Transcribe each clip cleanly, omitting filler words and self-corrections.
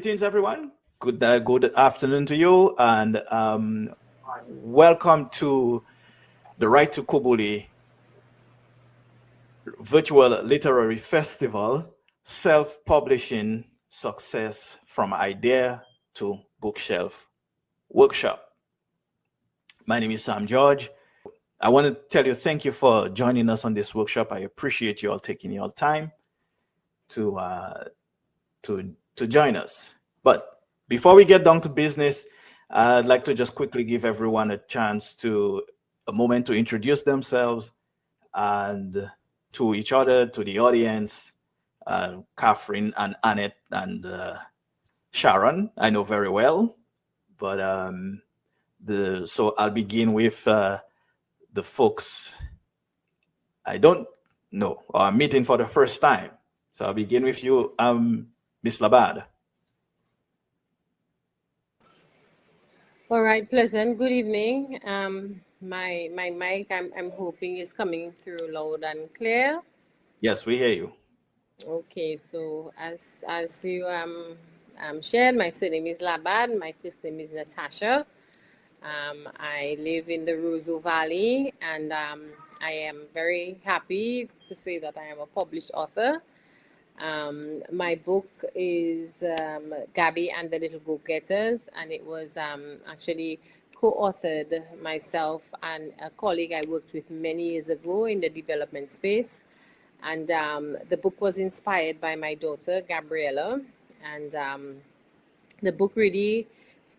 Greetings, everyone. Good afternoon to you, and welcome to the Write-Tukubuli Virtual Literary Festival Self-Publishing Success from Idea to Bookshelf Workshop. My name is Sam George. I want to tell you thank you for joining us on this workshop. I appreciate you all taking your time to join us. But before we get down to business, I'd like to just quickly give everyone a moment to introduce themselves and to each other, to the audience. Catherine and Annette and Sharon, I know very well, but so I'll begin with the folks I don't know or I'm meeting for the first time. So I'll begin with you, Miss Labad. All right, pleasant. Good evening. My mic, I'm hoping is coming through loud and clear. Yes, we hear you. Okay, so as you shared, my surname is Labad. My first name is Natasha. I live in the Roseau Valley, and I am very happy to say that I am a published author. My book is Gabby and the Little Go-Getters, and it was actually co-authored myself and a colleague I worked with many years ago in the development space. And the book was inspired by my daughter, Gabriella. And the book really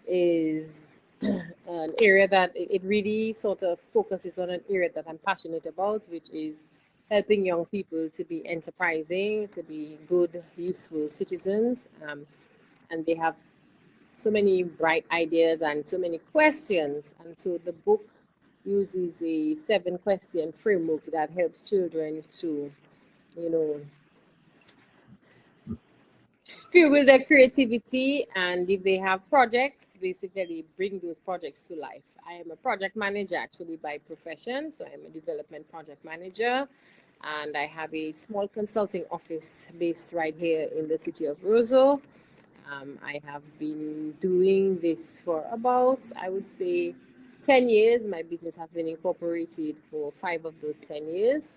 is an area that it really sort of focuses on an area that I'm passionate about, which is helping young people to be enterprising, to be good, useful citizens. And they have so many bright ideas and so many questions. And so the book uses a 7-question framework that helps children to, fuel their creativity, and if they have projects, basically bring those projects to life. I am a project manager actually by profession, so I'm a development project manager, and I have a small consulting office based right here in the city of Roseau. I have been doing this for about, I would say, 10 years. My business has been incorporated for 5 of those 10 years.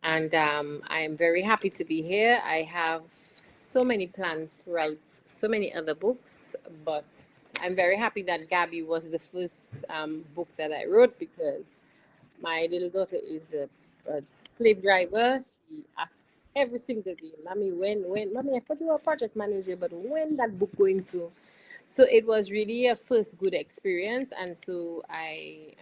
And I am very happy to be here. I have so many plans to write so many other books, but I'm very happy that Gabby was the first book that I wrote, because my little daughter is a slave driver. She asks every single day, Mommy, Mommy, I thought you were a project manager, but when that book going to? So it was really a first good experience, and so I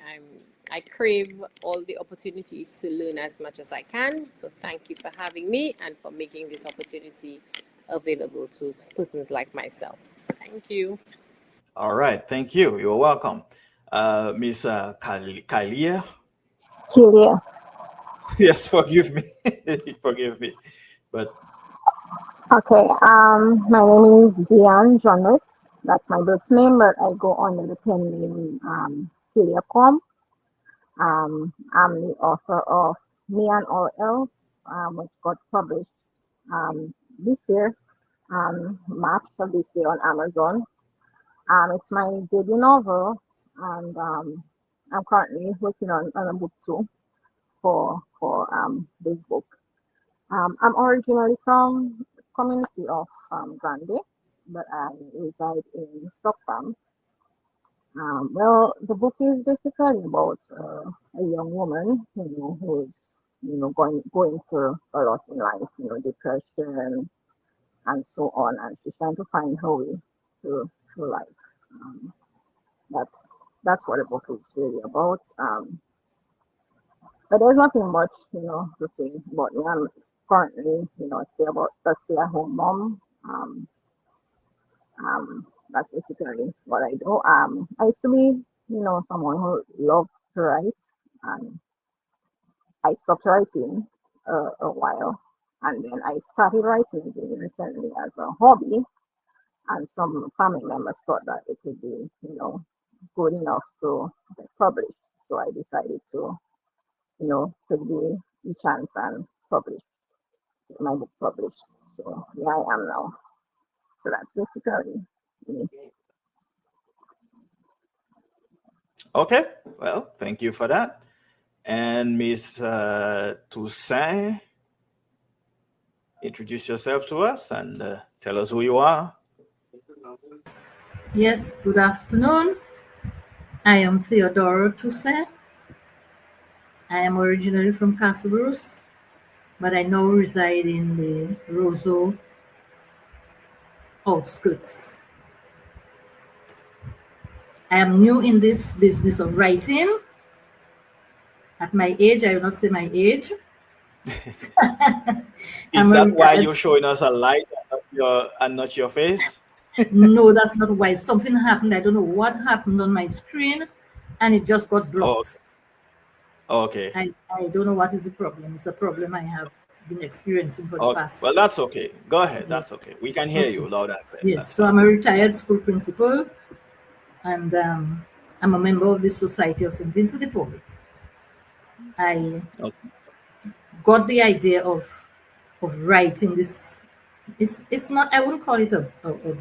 crave all the opportunities to learn as much as I can. So thank you for having me and for making this opportunity available to persons like myself. Thank you. All right, thank you. You're welcome. Miss Kylie. Julia. Yes, forgive me. Forgive me. But Okay, my name is Diane Jonas. That's my birth name, but I go under the pen name Julia Com. I'm the author of Me and All Else, which got published this year, March of this year on Amazon. It's my debut novel, and I'm currently working on a book too for this book. I'm originally from community of Grande, but I reside in Stockholm. Well, the book is basically about a young woman, who's going through a lot in life, depression and so on, and she's trying to find her way through life. Um, that's what the book is really about. But there's nothing much, to say about me. I'm currently, a stay-at-home mom. That's basically what I do. I used to be, someone who loved to write, and I stopped writing a while, and then I started writing again recently as a hobby. And some family members thought that it would be, good enough to get published. So I decided to, take the chance and publish, get my book published. So here I am now. So that's basically me. Okay, well, thank you for that. And Miss Toussaint, introduce yourself to us and tell us who you are. Yes, good afternoon. I am Theodora Toussaint. I am originally from Castlebrus, but I now reside in the Roseau outskirts. I am new in this business of writing. At my age, I will not say my age. Is I'm a that why retired. you're showing us a light and not your face? No, that's not why. Something happened. I don't know what happened on my screen, and it just got Oh, blocked. okay. I don't know what is the problem. It's a problem I have been experiencing for the Okay. Well, past. that's okay. Go ahead. Yeah. That's okay. We can hear Okay. you loud and clear. Yes, That's so fine. I'm a retired school principal, and I'm a member of the Society of St. Vincent de Paul. I Okay. got the idea of writing this. It's not, I wouldn't call it a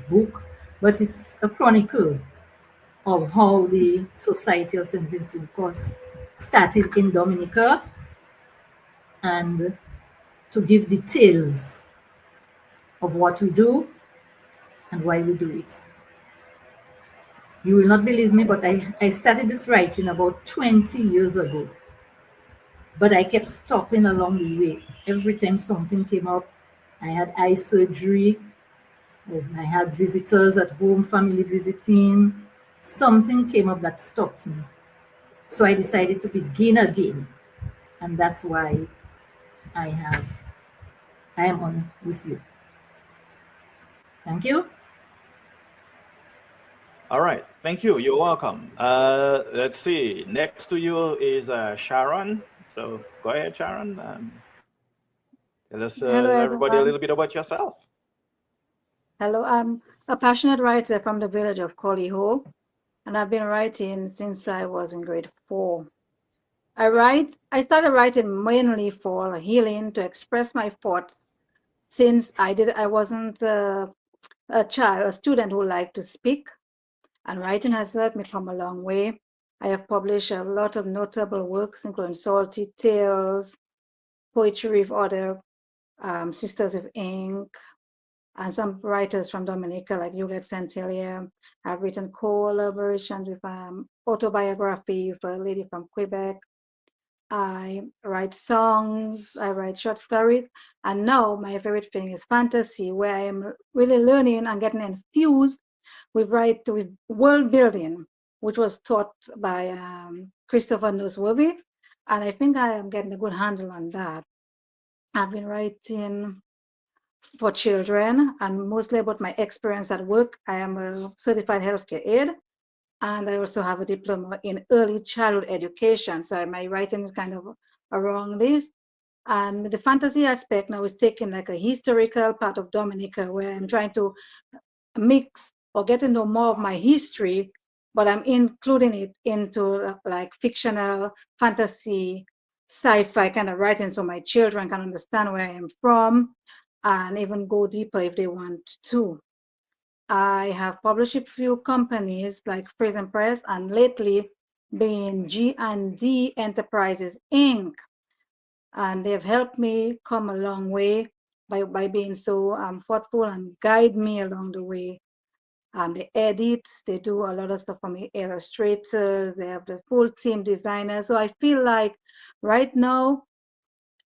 book, but it's a chronicle of how the Society of St. Vincent course started in Dominica, and to give details of what we do and why we do it. You will not believe me, but I started this writing about 20 years ago. But I kept stopping along the way. Every time something came up, I had eye surgery, or I had visitors at home, family visiting. Something came up that stopped me. So I decided to begin again. And that's why I am on with you. Thank you. All right. Thank you. You're welcome. Let's see. Next to you is Sharon. So go ahead, Sharon. Tell us, Hello, everybody, a everyone. little bit about yourself. Hello, I'm a passionate writer from the village of Koliho, and I've been writing since I was in grade 4. I started writing mainly for healing, to express my thoughts, since I wasn't a student who liked to speak, and writing has helped me come a long way. I have published a lot of notable works, including Salty Tales, poetry of other Sisters of Ink, and some writers from Dominica, like Juliet Santillier, have written collaborations with autobiography for a lady from Quebec. I write songs, I write short stories, and now my favorite thing is fantasy, where I am really learning and getting infused with world building, which was taught by Christopher Nosworthy, and I think I am getting a good handle on that. I've been writing for children and mostly about my experience at work. I am a certified healthcare aide, and I also have a diploma in early childhood education. So my writing is kind of around this. And the fantasy aspect now is taking like a historical part of Dominica, where I'm trying to mix or get to know more of my history, but I'm including it into like fictional fantasy, sci-fi kind of writing, so my children can understand where I am from and even go deeper if they want to. I have published a few companies like Prison Press, and lately being G&D Enterprises Inc. And they've helped me come a long way by being so thoughtful and guide me along the way. They edit, they do a lot of stuff for me, illustrators, they have the full team designer. So I feel like right now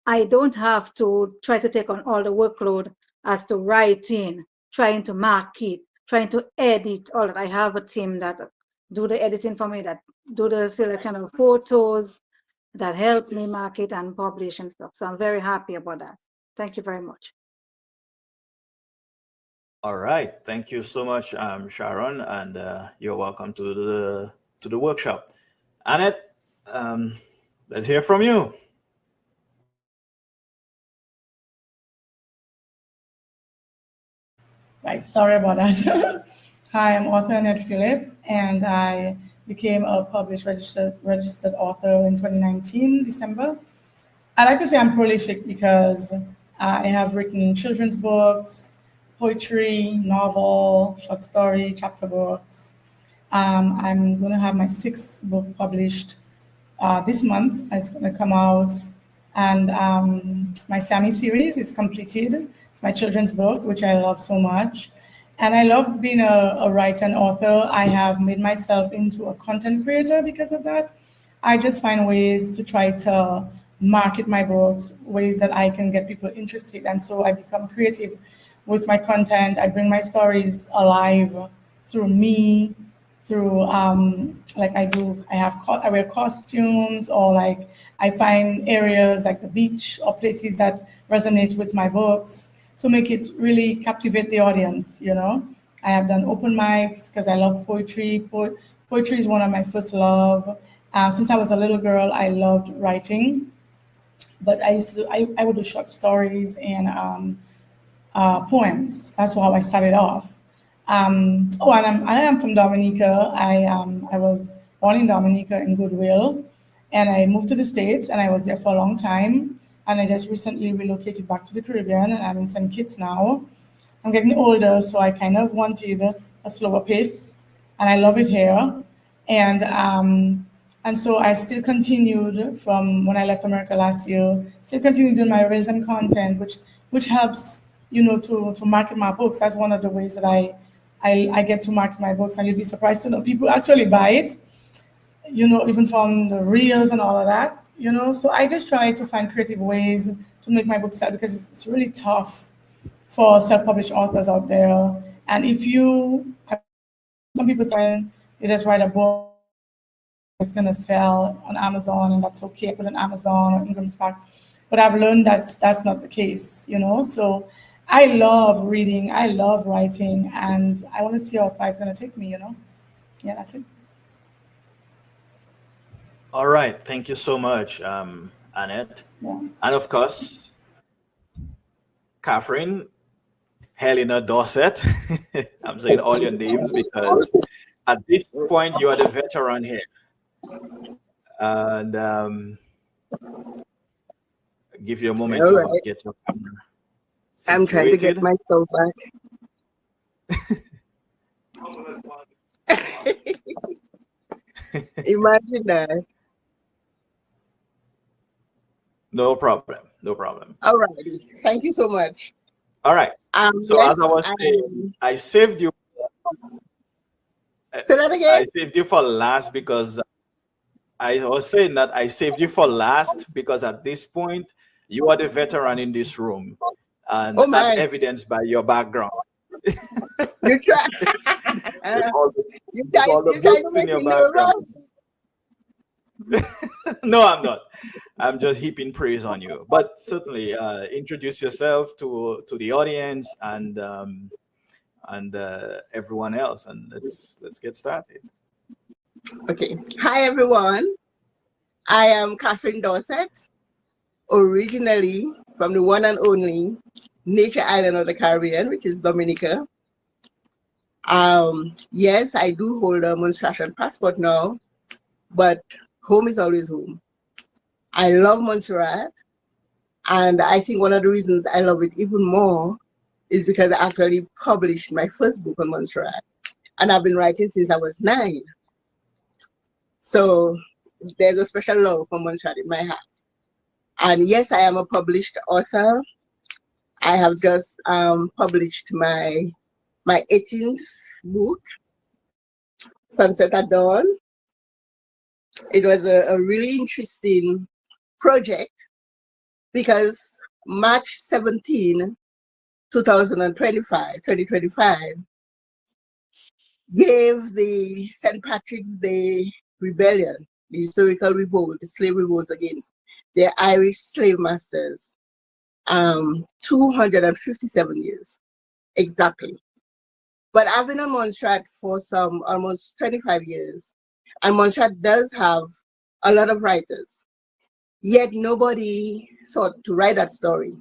I don't have to try to take on all the workload as to writing, trying to market, trying to edit, all that. I have a team that do the editing for me, that do the selection of photos, that help me market and publish and stuff. So I'm very happy about that. Thank you very much. All right. Thank you so much, Sharon, and you're welcome to the workshop. Annette, let's hear from you. Right, sorry about that. Hi, I'm author Annette Phillip, and I became a published registered author in 2019, December. I like to say I'm prolific because I have written children's books, poetry, novel, short story, chapter books. I'm going to have my 6th book published this month. It's going to come out. And my Sammy series is completed. It's my children's book, which I love so much. And I love being a writer and author. I have made myself into a content creator because of that. I just find ways to try to market my books, ways that I can get people interested. And so I become creative with my content. I bring my stories alive through me, through like I wear costumes, or like I find areas like the beach or places that resonate with my books to make it really captivate the audience. I have done open mics because I love poetry. Poetry is one of my first love. Since I was a little girl, I loved writing, but I would do short stories and poems. That's how I started off. And I am from Dominica. I was born in Dominica in Goodwill, and I moved to the States, and I was there for a long time. And I just recently relocated back to the Caribbean, and I'm in St. Kitts now. I'm getting older, so I kind of wanted a slower pace, and I love it here. And so I still continued from when I left America last year. Still continued doing my reels and content, which helps to market my books. That's one of the ways that I get to market my books, and you'd be surprised to know people actually buy it. Even from the reels and all of that. So I just try to find creative ways to make my book sell, because it's really tough for self-published authors out there. And some people think they just write a book, it's going to sell on Amazon, and that's okay, put on Amazon or Ingram Spark. But I've learned that's not the case, So I love reading, I love writing, and I want to see how far it's going to take me, Yeah, that's it. All right. Thank you so much, Annette. Yeah. And of course, Catherine, Helena Dorset. I'm saying all your names because at this point you are the veteran here. And give you a moment All to right. get your camera I'm trying to get situated. myself back. Imagine that. No problem. No problem. All righty. Thank you so much. All right. So Yes, as I was saying, I saved you. say that again. I saved you for last because I was saying that I saved you for last because at this point you are the veteran in this room, and Oh as my, evidenced by your background, you try. with all the, you with all the trying to books in make your me nervous. background. No, I'm not. I'm just heaping praise on you. But certainly, introduce yourself to the audience and everyone else, and let's get started. Okay. Hi everyone. I am Catherine Dorset, originally from the one and only nature island of the Caribbean, which is Dominica. Yes, I do hold a Montserrat passport now, but home is always home. I love Montserrat, and I think one of the reasons I love it even more is because I actually published my first book on Montserrat, and I've been writing since I was 9. So there's a special love for Montserrat in my heart. And yes, I am a published author. I have just published my 18th book, Sunset at Dawn. It was a really interesting project because March 17, 2025, gave the St. Patrick's Day rebellion, the historical revolt, the slave revolts against the Irish slave masters, 257 years exactly. But I've been on Montserrat for some almost 25 years, and Montserrat does have a lot of writers, yet nobody thought to write that story.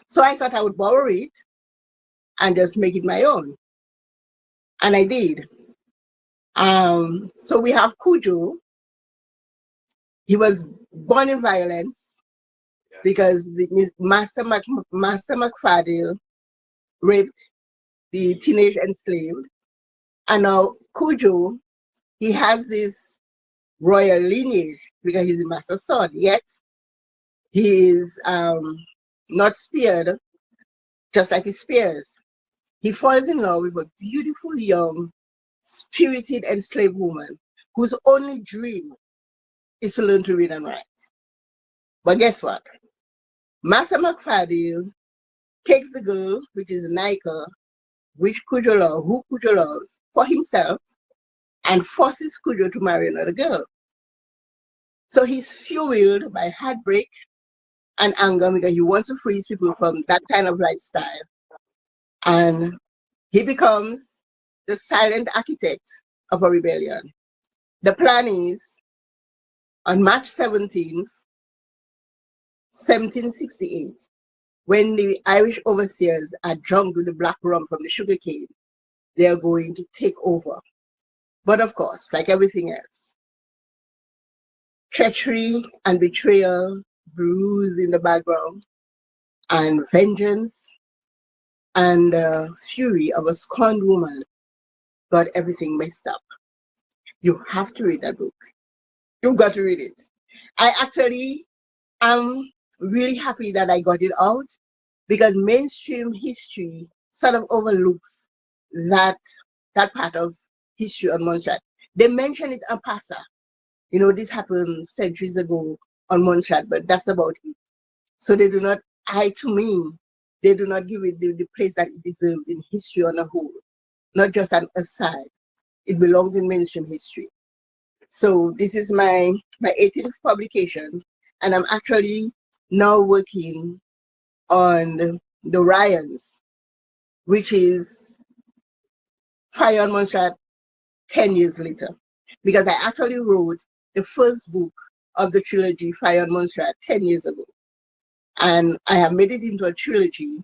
So I thought I would borrow it and just make it my own, and I did. So we have Cujo. He was born in violence because the Master McFadden raped the teenage enslaved. And now Cujo, he has this royal lineage because he's the master's son, yet he is not spared, just like his peers. He falls in love with a beautiful, young, spirited enslaved woman whose only dream is to learn to read and write. But guess what? Master McFadden takes the girl, which is Nika, who Cujo loves, for himself, and forces Cujo to marry another girl. So he's fueled by heartbreak and anger because he wants to free people from that kind of lifestyle. And he becomes the silent architect of a rebellion. The plan is on March 17th, 1768, when the Irish overseers are drunk with the black rum from the sugarcane, they are going to take over. But of course, like everything else, treachery and betrayal brews in the background, and vengeance and fury of a scorned woman got everything messed up. You have to read that book. You've got to read it. I actually am really happy that I got it out because mainstream history sort of overlooks that part of history on Montserrat. They mention it en passant. You know, this happened centuries ago on Montserrat, but that's about it. So they do not, to me, they do not give it the place that it deserves in history on a whole, not just an aside. It belongs in mainstream history. So this is my 18th publication, and I'm actually now working on the Ryans, which is Fire on Montserrat 10 years later, because I actually wrote the first book of the trilogy Fire on Montserrat 10 years ago, and I have made it into a trilogy.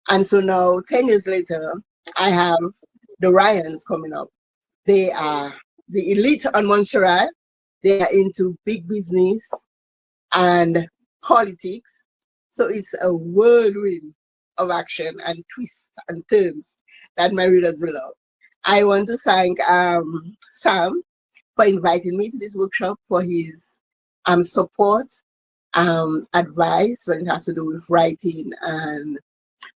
And so now 10 years later, I have the Ryans coming up. They are the elite on Montserrat. They are into big business and politics. So it's a whirlwind of action and twists and turns that my readers will love. I want to thank Sam for inviting me to this workshop, for his support, advice when it has to do with writing and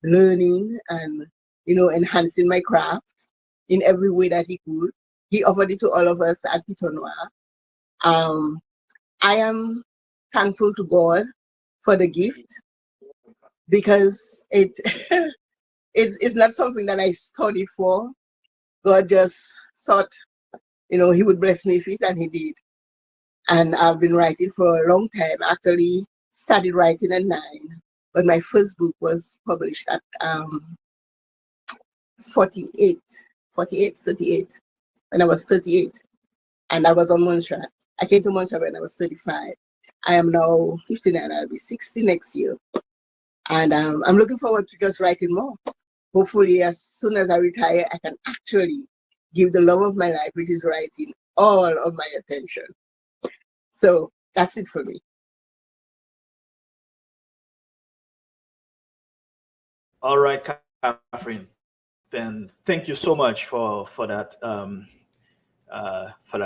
learning and, you know, enhancing my craft in every way that he could. He offered it to all of us at Piton Noir. I am thankful to God for the gift because it's not something that I studied for. God just thought, you know, he would bless me with it, and he did. And I've been writing for a long time. Actually started writing at 9, but my first book was published at 38, when I was 38, and I was on Montserrat. I came to Montserrat when I was 35. I am now 59. I'll be 60 next year, and I'm looking forward to just writing more. Hopefully, as soon as I retire, I can actually give the love of my life, which is writing, all of my attention. So that's it for me. All right, Catherine. Then thank you so much for that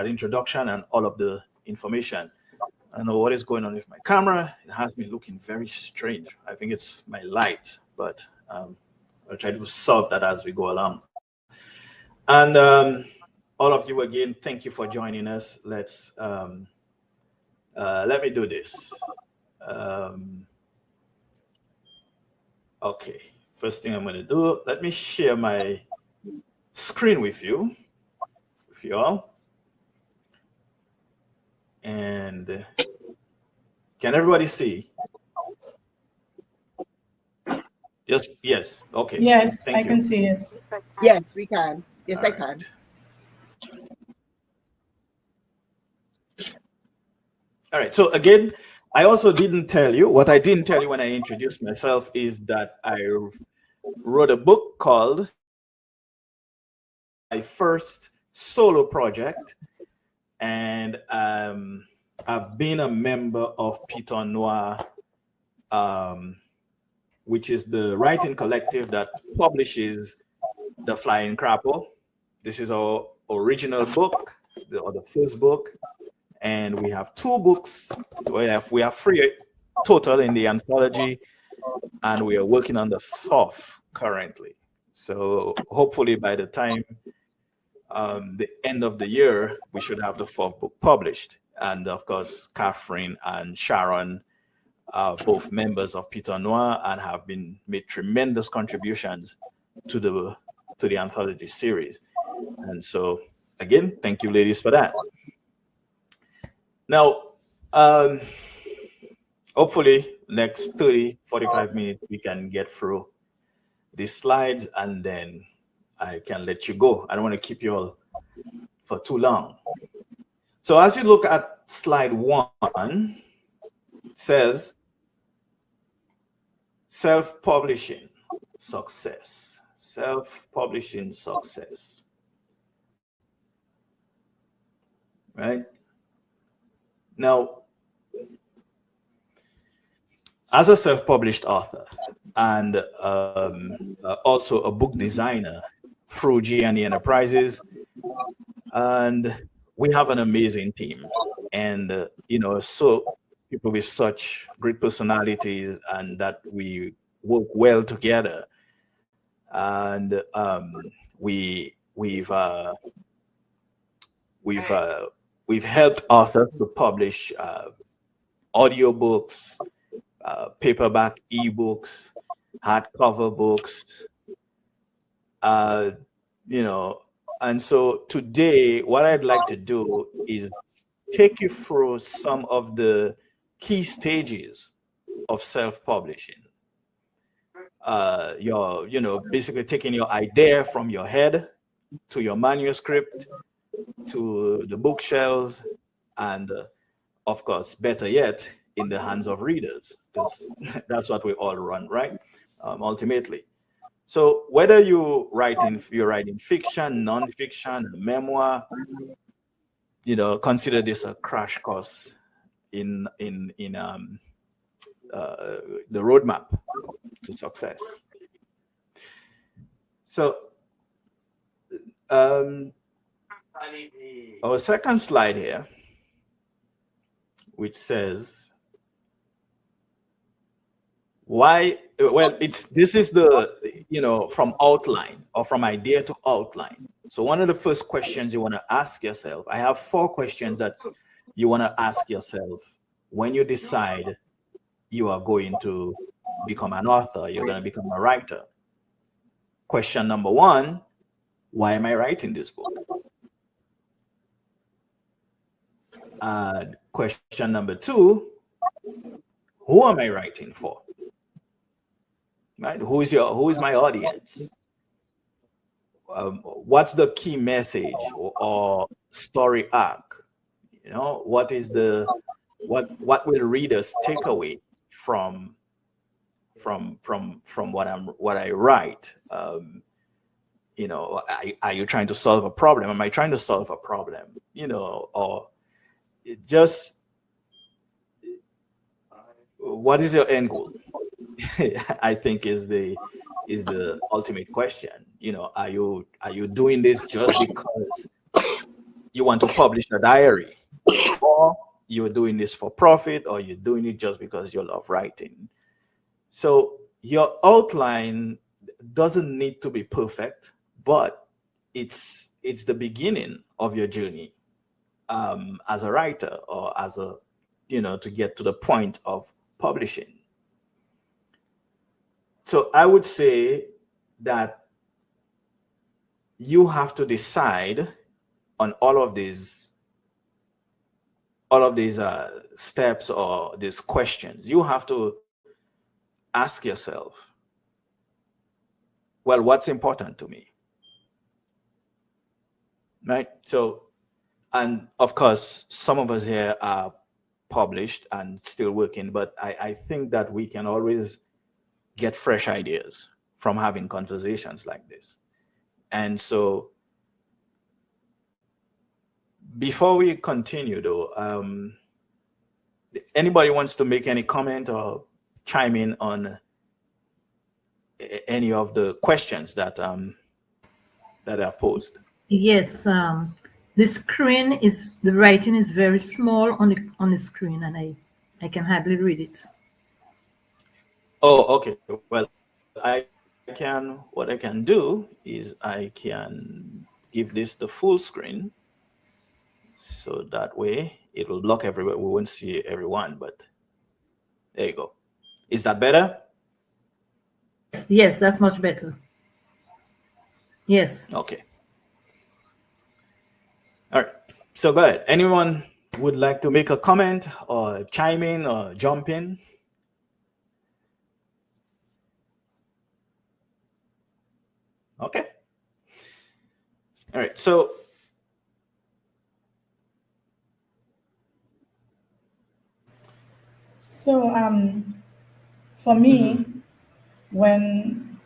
introduction and all of the information. I don't know what is going on with my camera. It has me looking very strange. I think it's my light, but I'll try to solve that as we go along. And all of you again, thank you for joining us. Let's let me do this. Okay, first thing I'm going to do, let me share my screen with you all. And can everybody see? Yes. Okay. Yes, Thank I you. can see it. Yes, we can. Yes, All I right. can. All right. So again, I also didn't tell you, what I didn't tell you when I introduced myself is that I wrote a book called My First Solo Project. And I've been a member of Piton Noir which is the writing collective that publishes The Flying Crapo. This is our original book, the first book, and we have 2 books. We have 3 total in the anthology, and we are working on the 4th currently. So hopefully by the time the end of the year, we should have the 4th book published. And of course, Catherine and Sharon are both members of Peter Noir and have made tremendous contributions to the anthology series. And so again, thank you ladies for that. Now, hopefully next 30-45 minutes we can get through these slides, and then I can let you go. I don't want to keep you all for too long. So as you look at slide 1, it says self-publishing success. Self-publishing success. Right? Now, as a self-published author and also a book designer through G&E Enterprises, and we have an amazing team, and so people with such great personalities, and that we work well together, and we've helped authors to publish audiobooks, paperback ebooks, hardcover books, and so today what I'd like to do is take you through some of the key stages of self-publishing. Basically taking your idea from your head to your manuscript to the bookshelves, and of course, better yet, in the hands of readers, because that's what we all run, right? Ultimately. So whether you're writing fiction, non-fiction, memoir, consider this a crash course in the roadmap to success. So our second slide here, which says why. Well, this is the from outline, or from idea to outline. So one of the first questions you want to ask yourself, I have 4 questions that you want to ask yourself when you decide you are going to become an author, you're going to become a writer. Question number 1, why am I writing this book? Question number 2, who am I writing for? Right? Who is my audience? What's the key message or story arc? What will readers take away from what I write? Are you trying to solve a problem? Am I trying to solve a problem? Or just what is your end goal? I think is the ultimate question. Are you doing this just because you want to publish a diary, or you're doing this for profit, or you're doing it just because you love writing? So your outline doesn't need to be perfect, but it's the beginning of your journey as a writer, or as a to get to the point of publishing. So I would say that you have to decide on all of these steps, or these questions. You have to ask yourself, well, what's important to me? Right? So, and of course, some of us here are published and still working, but I think that we can always get fresh ideas from having conversations like this. And so before we continue though, anybody wants to make any comment or chime in on any of the questions that I've posed. Yes, the screen is, the writing is very small on the screen, and I can hardly read it. Oh, okay. Well, what I can do is I can give this the full screen, so that way it will block everywhere. We won't see everyone, but there you go. Is that better? Yes, that's much better. Yes. Okay. All right. So go ahead. Anyone would like to make a comment or chime in or jump in? Okay. All right. So For me, when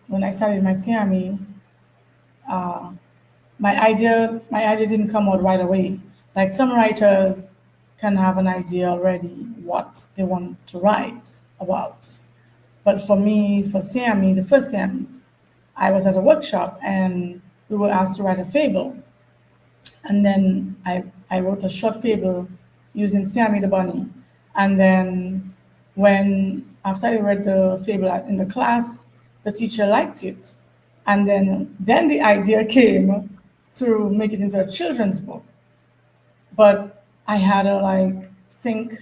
I started my CME, my idea didn't come out right away. Like some writers can have an idea already what they want to write about. But for me, for CME, the first CME, I was at a workshop and we were asked to write a fable. And then I wrote a short fable using Sammy the Bunny. And then after I read the fable in the class, the teacher liked it. And then the idea came to make it into a children's book. But I had to think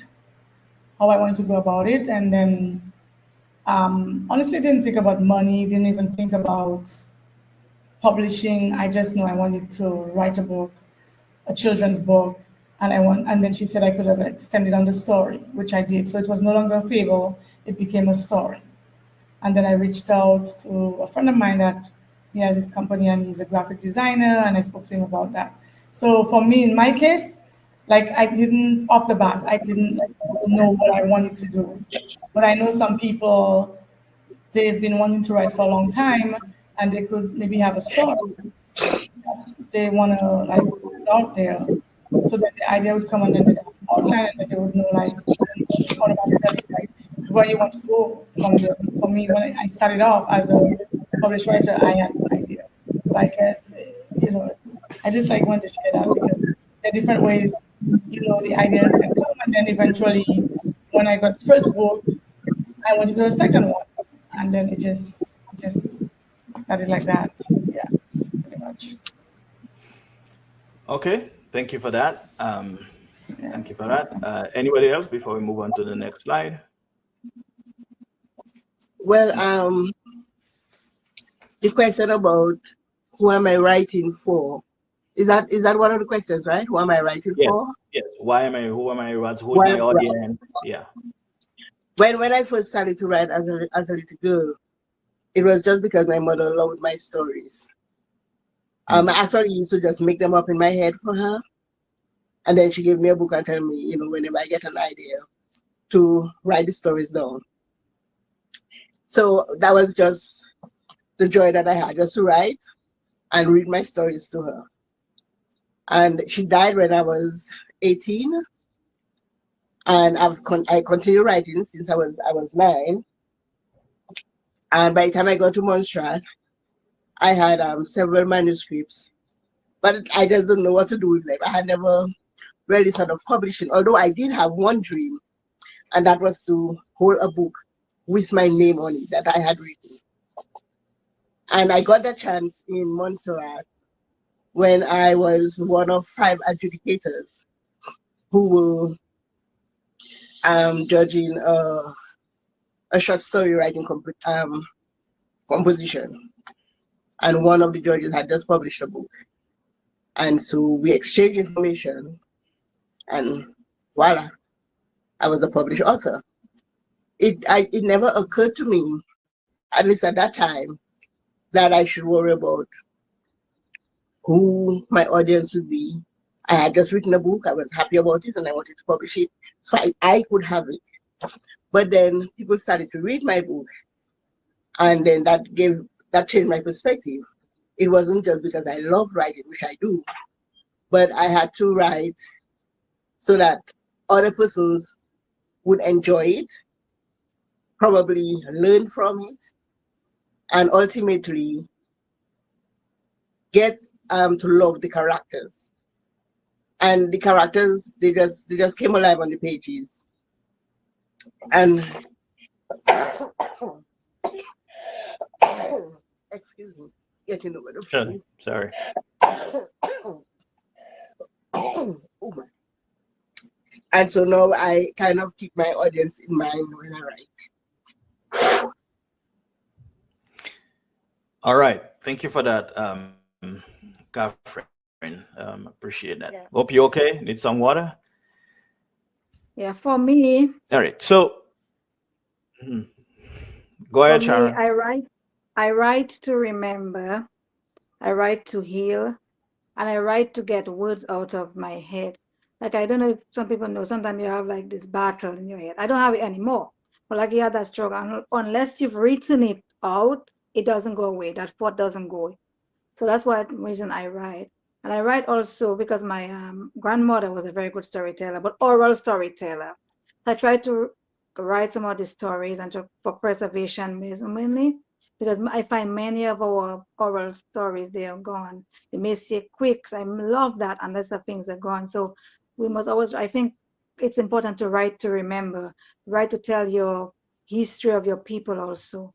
how I wanted to go about it. And then honestly didn't think about money, didn't even think about publishing. I just know I wanted to write a children's book, and then she said I could have extended on the story, which I did. So it was no longer a fable, it became a story. And then I reached out to a friend of mine that he has his company and he's a graphic designer, and I spoke to him about that. So for me, in my case, I didn't, off the bat, I didn't know what I wanted to do. But I know some people, they've been wanting to write for a long time, and they could maybe have a story they want to put out there, so that the idea would come and then they could outline and that they would know automatically where you want to go from there. For me, when I started off as a published writer, I had no idea. So I guess I just want to share that because there are different ways the ideas can come, and then eventually when I got the first book, I wanted to do a second one, and then it just started like that. Yeah, pretty much. okay. Thank you for that. Thank you for that. Anybody else before we move on to the next slide? Well, the question about who am I writing for? Is that one of the questions, right? Who am I writing for? Yes. Who am I? Who's Why- my audience? Yeah. When I first started to write as a little girl, it was just because my mother loved my stories. I actually used to just make them up in my head for her. And then she gave me a book and tell me, whenever I get an idea, to write the stories down. So that was just the joy that I had, just to write and read my stories to her. And she died when I was 18. And I continued writing since I was 9. And by the time I got to Montserrat, I had several manuscripts, but I just don't know what to do with them. I had never really thought of publishing, although I did have one dream, and that was to hold a book with my name on it that I had written. And I got that chance in Montserrat when I was one of 5 adjudicators who were judging a short story writing composition. And one of the judges had just published a book. And so we exchanged information, and voila, I was a published author. It never occurred to me, at least at that time, that I should worry about who my audience would be. I had just written a book, I was happy about it, and I wanted to publish it, so I could have it. But then people started to read my book, and then that changed my perspective. It wasn't just because I love writing, which I do, but I had to write so that other persons would enjoy it, probably learn from it, and ultimately get to love the characters. And the characters, they just came alive on the pages. And excuse me, getting over the flu. Sorry. Oh my. And so now I kind of keep my audience in mind when I write. All right. Thank you for that, Catherine. Appreciate that. Yeah. Hope you're okay. Need some water? Yeah, for me, All right. So go ahead, Sharon. I write to remember, I write to heal, and I write to get words out of my head. Like, I don't know if some people know, sometimes you have like this battle in your head. I don't have it anymore. But like you had that struggle, and unless you've written it out, it doesn't go away. That thought doesn't go away. So that's why reason I write. And I write also because my grandmother was a very good storyteller, but oral storyteller. So I try to write some of the stories and for preservation mainly, because I find many of our oral stories, they are gone. They may say quick. I love that unless the things are gone. So we must always, I think it's important to write to remember, write to tell your history of your people also.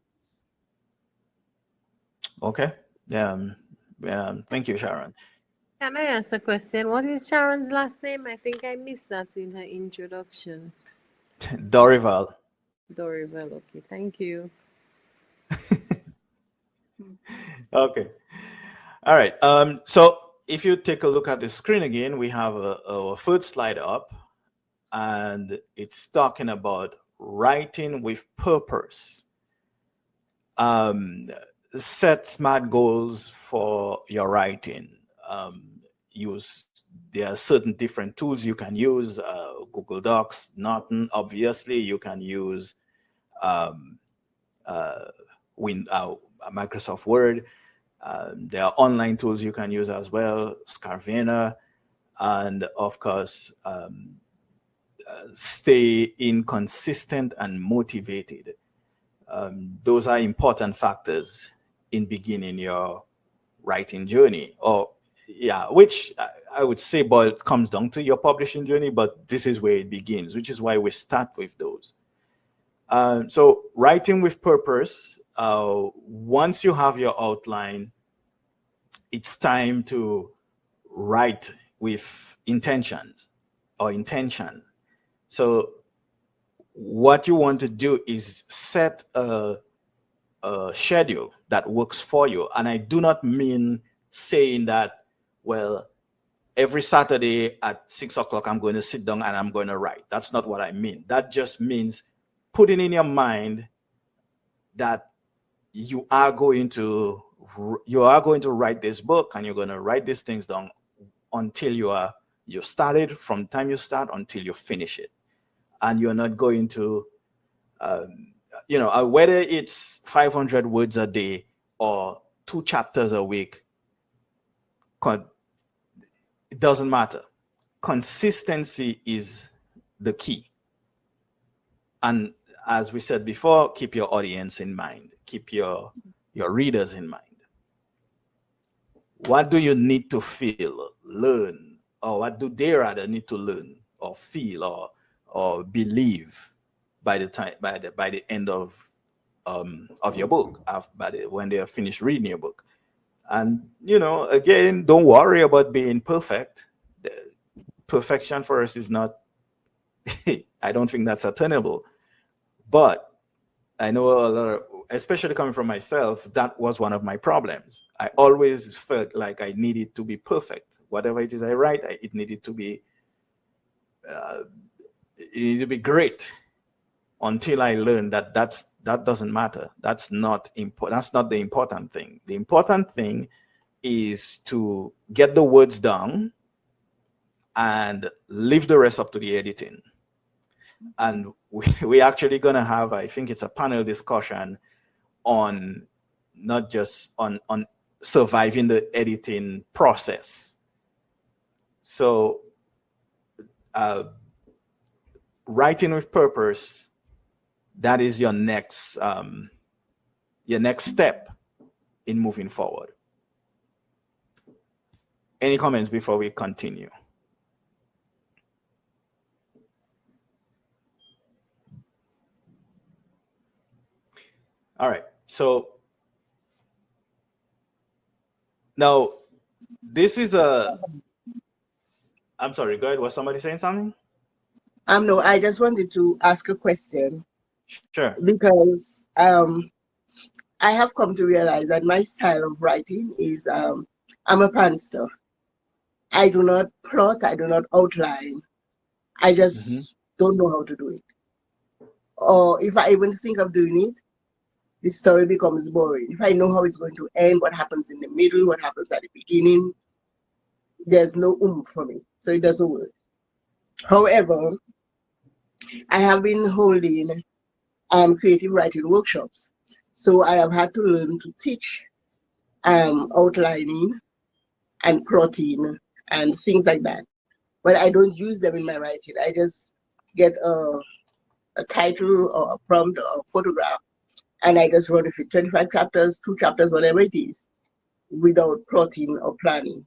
Okay. Yeah. Thank you, Sharon. Can I ask a question? What is Sharon's last name? I think I missed that in her introduction. Dorival. Dorival. Okay, thank you. Okay. All right. So if you take a look at the screen again, we have a first slide up, and it's talking about writing with purpose. Set smart goals for your writing. There are certain different tools you can use. Google Docs, Norton, obviously. You can use Microsoft Word. There are online tools you can use as well, Scarvena, and of course, stay inconsistent and motivated. Those are important factors in beginning your writing journey, which I would say, but it comes down to your publishing journey, but this is where it begins, which is why we start with those. So writing with purpose, once you have your outline, it's time to write with intention. So what you want to do is set a schedule that works for you. And I do not mean saying that, well, every Saturday at 6 o'clock, I'm going to sit down and I'm going to write. That's not what I mean. That just means putting in your mind that you are going to write this book, and you're going to write these things down until you started, from the time you start until you finish it. And you're not going to, whether it's 500 words a day or 2 chapters a week, it doesn't matter. Consistency is the key. And as we said before, keep your audience in mind, keep your readers in mind. What do you need to feel, learn, or what do they rather need to learn or feel or believe by the end of your book, when they are finished reading your book? And again, don't worry about being perfect. Perfection for us is not I don't think that's attainable. But I know a lot of, especially coming from myself, that was one of my problems. I always felt like I needed to be perfect. Whatever it is I write, it needed to be great, until I learned that doesn't matter. That's not important. That's not the important thing. The important thing is to get the words down and leave the rest up to the editing. And we actually going to have, I think it's a panel discussion on not just on surviving the editing process. So writing with purpose that is your next step in moving forward. Any comments before we continue? All right, so now this is I'm sorry, go ahead. Was somebody saying something? No, I just wanted to ask a question. Sure. Because I have come to realize that my style of writing is I'm a pantser. I do not plot, I do not outline. I just don't know how to do it. Or if I even think of doing it, the story becomes boring. If I know how it's going to end, what happens in the middle, what happens at the beginning, there's no oomph for me. So it doesn't work. However, I have been holding creative writing workshops. So I have had to learn to teach outlining and plotting and things like that. But I don't use them in my writing. I just get a title or a prompt or a photograph, and I just run it for 25 chapters, 2 chapters, whatever it is, without plotting or planning.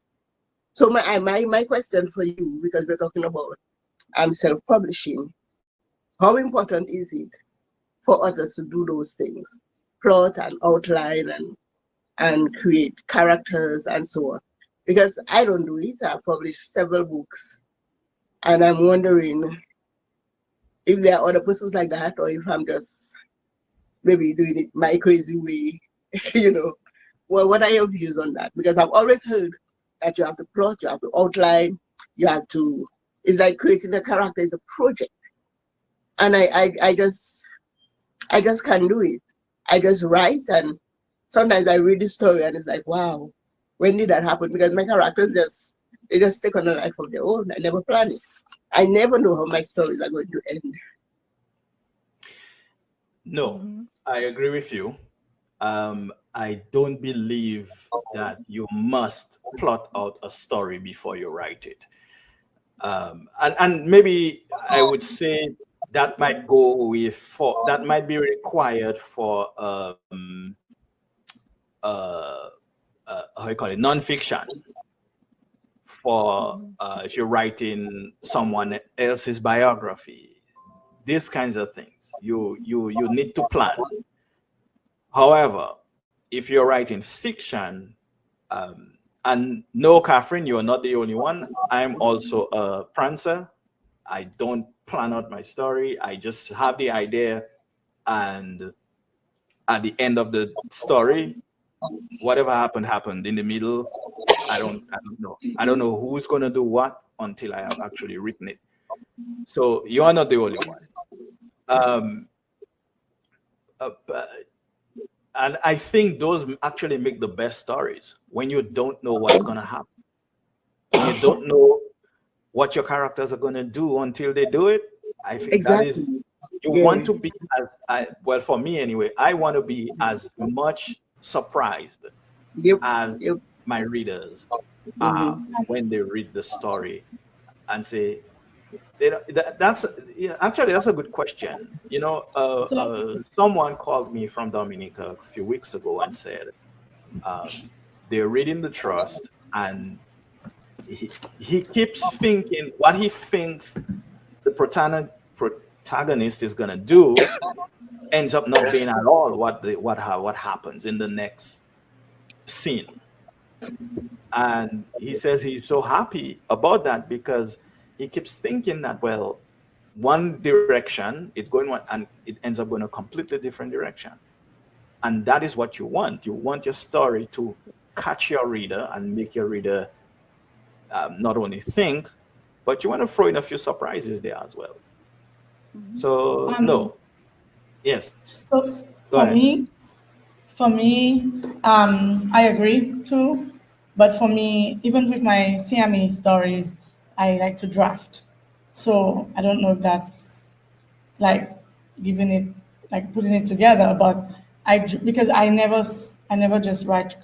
So my question for you, because we're talking about self-publishing, how important is it for others to do those things, plot and outline and create characters and so on? Because I don't do it. I've published several books, and I'm wondering if there are other persons like that, or if I'm just maybe doing it my crazy way. Well, what are your views on that? Because I've always heard that you have to plot, you have to outline, you have to, it's like creating a character is a project. And I just can't do it. I just write, and sometimes I read the story and it's like, wow, when did that happen? Because my characters just take on a life of their own. I never plan it. I never know how my stories are going to end. No, I agree with you. I don't believe that you must plot out a story before you write it. And maybe I would say that might that might be required for how you call it, nonfiction. For if you're writing someone else's biography, these kinds of things, you need to plan. However, if you're writing fiction, and no, Catherine, you are not the only one. I'm also a prancer. I don't plan out my story. I just have the idea, and at the end of the story, whatever happened in the middle. I don't know. I don't know who's gonna do what until I have actually written it. So you are not the only one. And I think those actually make the best stories, when you don't know what's gonna happen. When you don't know what your characters are gonna do until they do it. I think Exactly. that is, you want to be well, for me anyway, I want to be as much surprised as my readers when they read the story and say, that's actually that's a good question. Someone called me from Dominica a few weeks ago and said they're reading The Trust, and he keeps thinking what he thinks the protagonist is gonna do ends up not being at all what happens in the next scene. And he says he's so happy about that because he keeps thinking that, well, one direction it's going one and it ends up going a completely different direction. And that is what you want. You want your story to catch your reader and make your reader not only think, but you want to throw in a few surprises there as well. So no. Yes. So Go ahead. For me, I agree too. But for me, even with my CME stories, I like to draft. So I don't know if that's like giving it, like putting it together, but because I never just write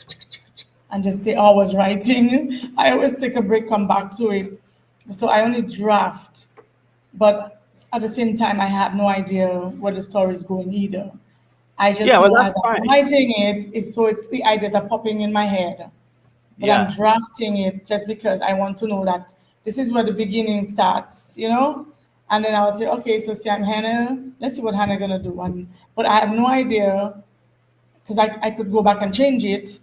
and just stay always writing. I always take a break, come back to it. So I only draft. But at the same time, I have no idea where the story is going either. I just Yeah, well, know that's as I'm fine. writing it's the ideas are popping in my head, but I'm Yeah, drafting it just because I want to know that this is where the beginning starts, you know? And then I'll say, okay, so Sam Hannah, let's see what Hannah gonna do. But I have no idea because I could go back and change it.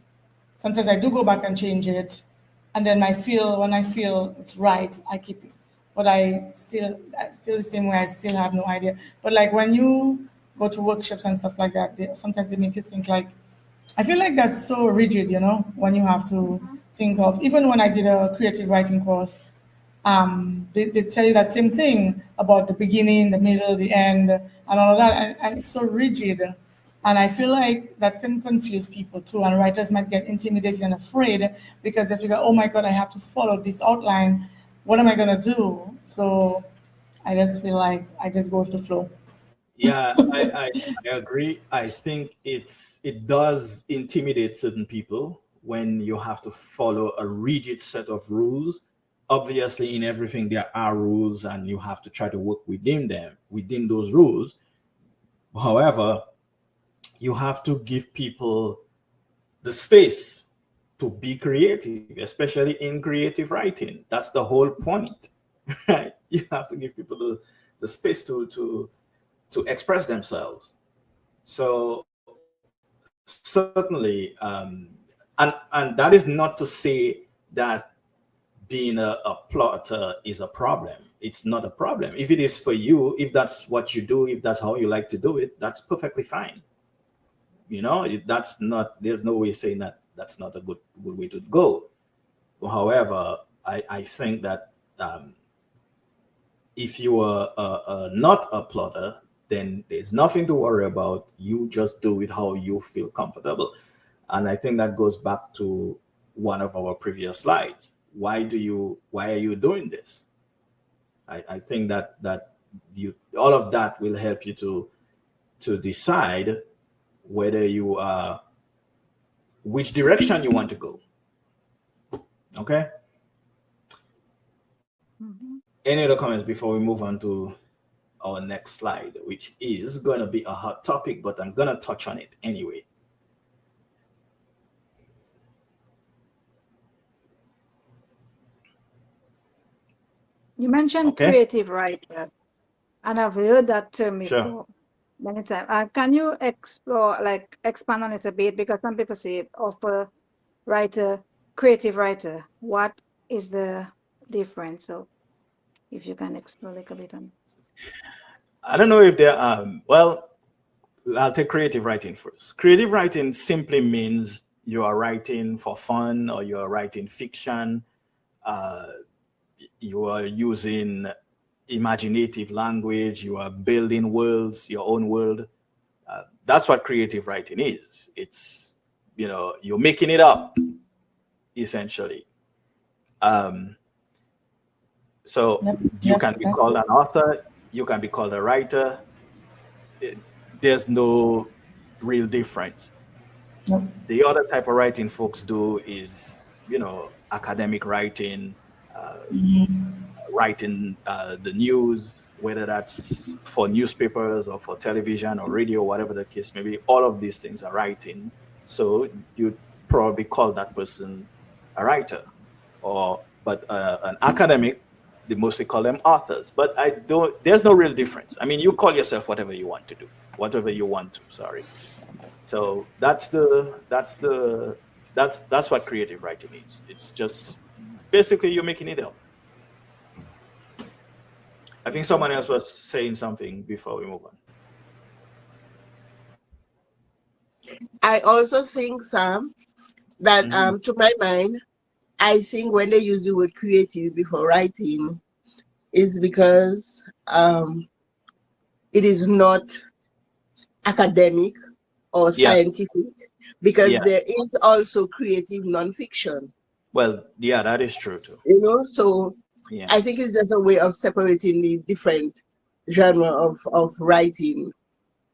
Sometimes I do go back and change it, and then when I feel it's right, I keep it. But I feel the same way. I still have no idea. But like when you go to workshops and stuff like that, sometimes they make you think like, I feel like that's so rigid, you know, when you have to think of. Even when I did a creative writing course, they tell you that same thing about the beginning, the middle, the end, and all of that, and it's so rigid. And I feel like that can confuse people too, and writers might get intimidated and afraid because they figure, oh my God, I have to follow this outline. What am I gonna do? So I just feel like I just go with the flow. yeah, I agree. I think it does intimidate certain people when you have to follow a rigid set of rules. Obviously, in everything there are rules, and you have to try to work within those rules. However, you have to give people the space to be creative, especially in creative writing. That's the whole point, right? You have to give people the space to express themselves. So certainly, and that is not to say that being a plotter is a problem. It's not a problem. If it is for you, if that's what you do, if that's how you like to do it, that's perfectly fine. You know, that's not. There's no way saying that that's not a good way to go. However, I think that if you are not a plotter, then there's nothing to worry about. You just do it how you feel comfortable. And I think that goes back to one of our previous slides. Why are you doing this? I think that you all of that will help you to decide whether you are which direction you want to go. Okay. Any other comments before we move on to our next slide, which is going to be a hot topic, but I'm going to touch on it anyway. You mentioned Okay. creative writer, and I've heard that term Sure. before many times. Can you expand on it a bit? Because some people say offer writer, creative writer. What is the difference? So if you can explore like a bit on. I don't know if there are, well, I'll take creative writing first. Creative writing simply means you are writing for fun, or you are writing fiction. You are using imaginative language. You are building worlds, your own world. That's what creative writing is. It's, you're making it up, essentially. So you can be called an author. You can be called a writer. There's no real difference. Nope. The other type of writing folks do is, academic writing, writing the news, whether that's for newspapers or for television or radio, whatever the case may be. All of these things are writing. So you'd probably call that person a writer, but an academic, they mostly call them authors. But there's no real difference. I mean, you call yourself whatever you want to do, whatever you want to. Sorry. So that's what creative writing is. It's just basically you're making it up. I think someone else was saying something before we move on. I also think, Sam, that to my mind, I think when they use the word creative before writing is because it is not academic or scientific, because there is also creative nonfiction. Well, yeah, that is true too. So I think it's just a way of separating the different genre of writing,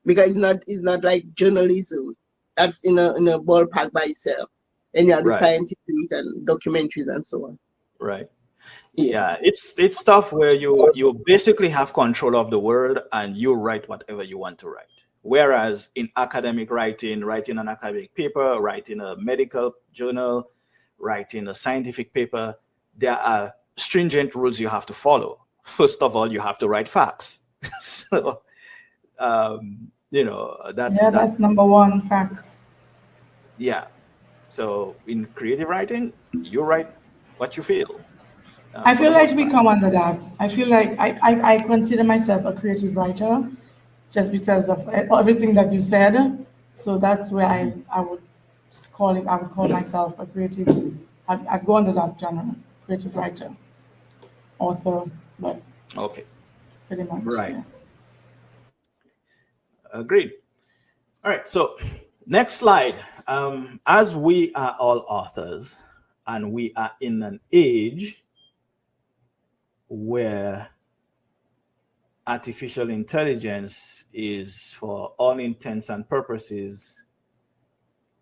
because it's not like journalism. That's in a ballpark by itself. And you have the scientific and documentaries and so on. Right. Yeah, it's stuff where you basically have control of the word and you write whatever you want to write. Whereas in academic writing, writing an academic paper, writing a medical journal, writing a scientific paper, there are stringent rules you have to follow. First of all, you have to write facts. So, That's number one, facts. yeah. So in creative writing, you write what you feel. I feel like we come under that. I feel like I consider myself a creative writer just because of everything that you said. So that's where I would call it, I would call myself a creative, I'd go under that genre, creative writer, author, but Okay. pretty much. Right. Yeah. Agreed. All right. So next slide. As we are all authors and we are in an age where artificial intelligence is, for all intents and purposes,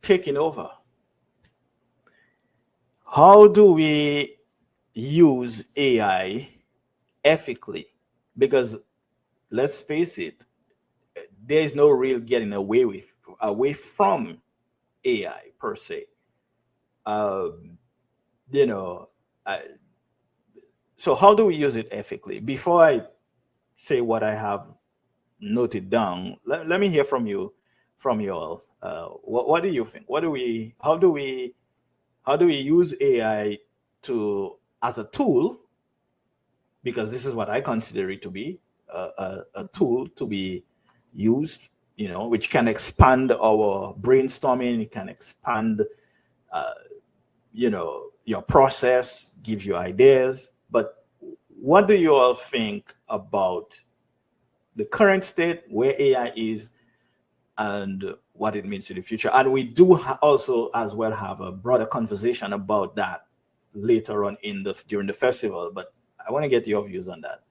taking over, how do we use AI ethically? Because let's face it, there is no real getting away from AI per se. You know, so how do we use it ethically? Before I say what I have noted down, let me hear from you all. What do you think? How do we use AI as a tool? Because this is what I consider it to be, a tool to be used, which can expand our brainstorming. It can expand, your process, give you ideas. But what do you all think about the current state, where AI is, and what it means to the future? And we do also as well have a broader conversation about that later on during the festival. But I want to get your views on that.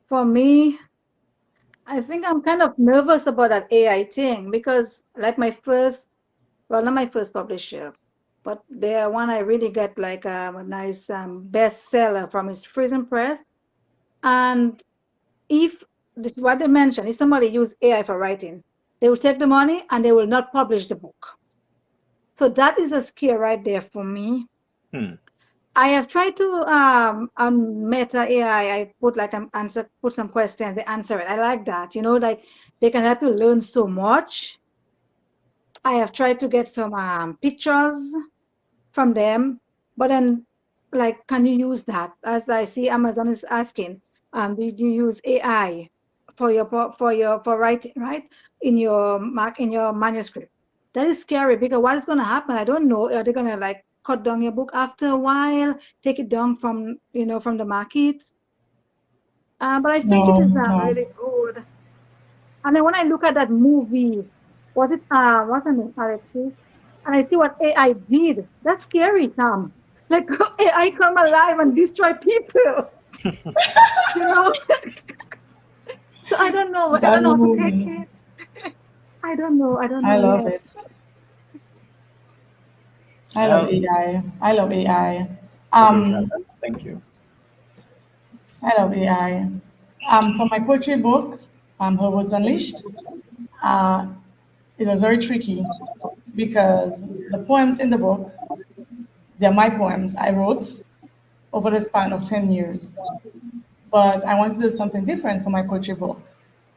For me, I think I'm kind of nervous about that AI thing because, like not my first publisher, but the one I really get like a nice bestseller from his Prison Press. And if this is what they mentioned, if somebody use AI for writing, they will take the money and they will not publish the book. So that is a scare right there for me. I have tried to on Meta AI. I put like put some questions, they answer it. I like that. Like they can help you learn so much. I have tried to get some pictures from them, but then like, can you use that? As I see Amazon is asking, did you use AI for writing, right? In your manuscript? That is scary because what is going to happen? I don't know. Are they going to like cut down your book after a while, take it down from the market? But I think it is really good. And then when I look at that movie, what's the name, Alexis? And I see what AI did. That's scary, Tom. Like AI come alive and destroy people. So I don't know. I don't know how to take it. I don't know. I love it. I love AI. I love AI. Thank you. I love AI. For my poetry book, Her Words Unleashed, it was very tricky because the poems in the book, they're my poems I wrote over the span of 10 years. But I wanted to do something different for my poetry book.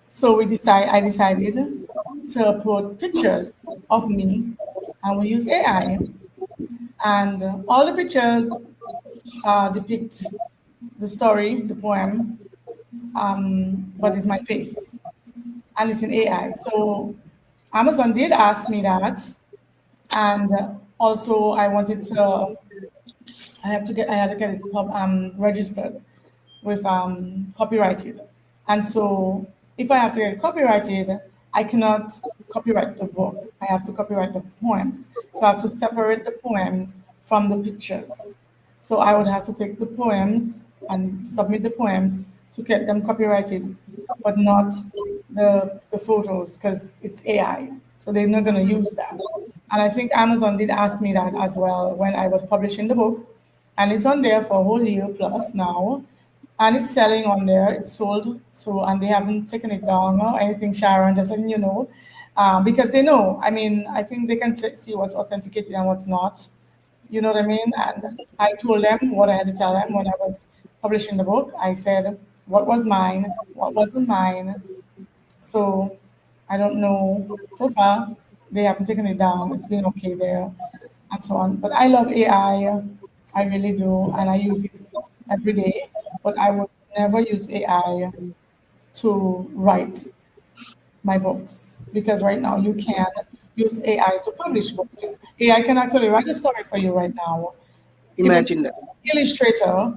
So I decided to upload pictures of me, and we use AI. And all the pictures depict the story, the poem, but it's my face, and it's in AI. So Amazon did ask me that, and also I had to get it registered with copyrighted, and so if I have to get it copyrighted, I cannot copyright the book. I have to copyright the poems. So I have to separate the poems from the pictures. So I would have to take the poems and submit the poems to get them copyrighted, but not the photos because it's AI. So they're not going to use that. And I think Amazon did ask me that as well when I was publishing the book. and it's on there for a whole year plus now, and it's selling on there. It's sold, so and they haven't taken it down or anything. Sharon, just letting you know, because they know. I mean, I think they can see what's authenticated and what's not. You know what I mean? And I told them what I had to tell them when I was publishing the book. I said what was mine, what wasn't mine. So I don't know. So far, they haven't taken it down. It's been okay there, and so on. But I love AI. I really do, and I use it every day. But I would never use AI to write my books because right now you can use AI to publish books. AI can actually write a story for you right now, even Imagine that. Illustrator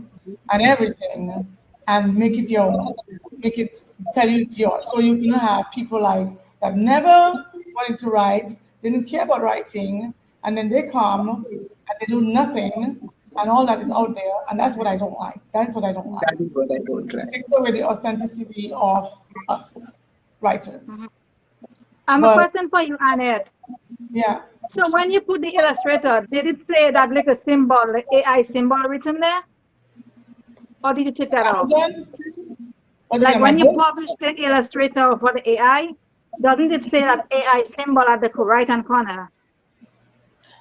and everything, and make it your own. Make it tell you it's yours. So you can have people like that never wanted to write, didn't care about writing, and then they come and they do nothing, and all that is out there, and that's what I don't like. That's what I don't like. That is what I don't It like. takes away the authenticity of us writers. I have a But question for you, Annette. yeah, So when you put the illustrator, did it say that little symbol, the AI symbol written there? Or did you take that off? Amazon. What do you Like mean, my when you book? publish the illustrator for the AI, doesn't it say that AI symbol at the right hand corner?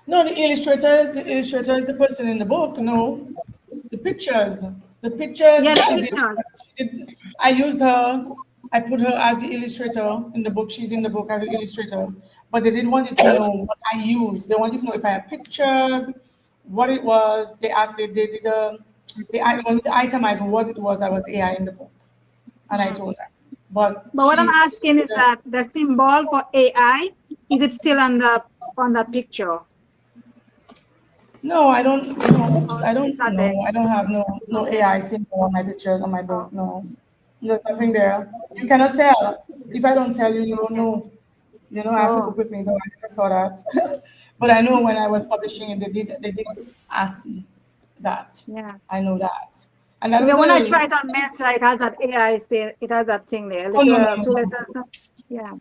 No, the illustrator is the person in the book. No, the pictures, the pictures. Yeah, the She picture. did. I used her. I put her as the illustrator in the book. She's in the book as an illustrator. But they didn't want you to know what I used. They wanted to know if I had pictures, what it was. They asked. They did. They wanted to itemize what it was that was AI in the book, and I told her. But But what I'm she's asking is that the symbol for AI, is it still on the picture? no, I don't. No, oops, I It's don't not there. know. I don't have no Okay. AI symbol on my pictures on my book. No, there's nothing there. You cannot tell. If I don't tell you, you don't Okay. know. You know, I have the Oh, book with me. No, I never saw that. But I know when I was publishing it, they did ask me that. yeah. I know that, and that Because was when I a try it on Meta, it has that AI say it has that thing there, oh no no little no two no letters. Yeah.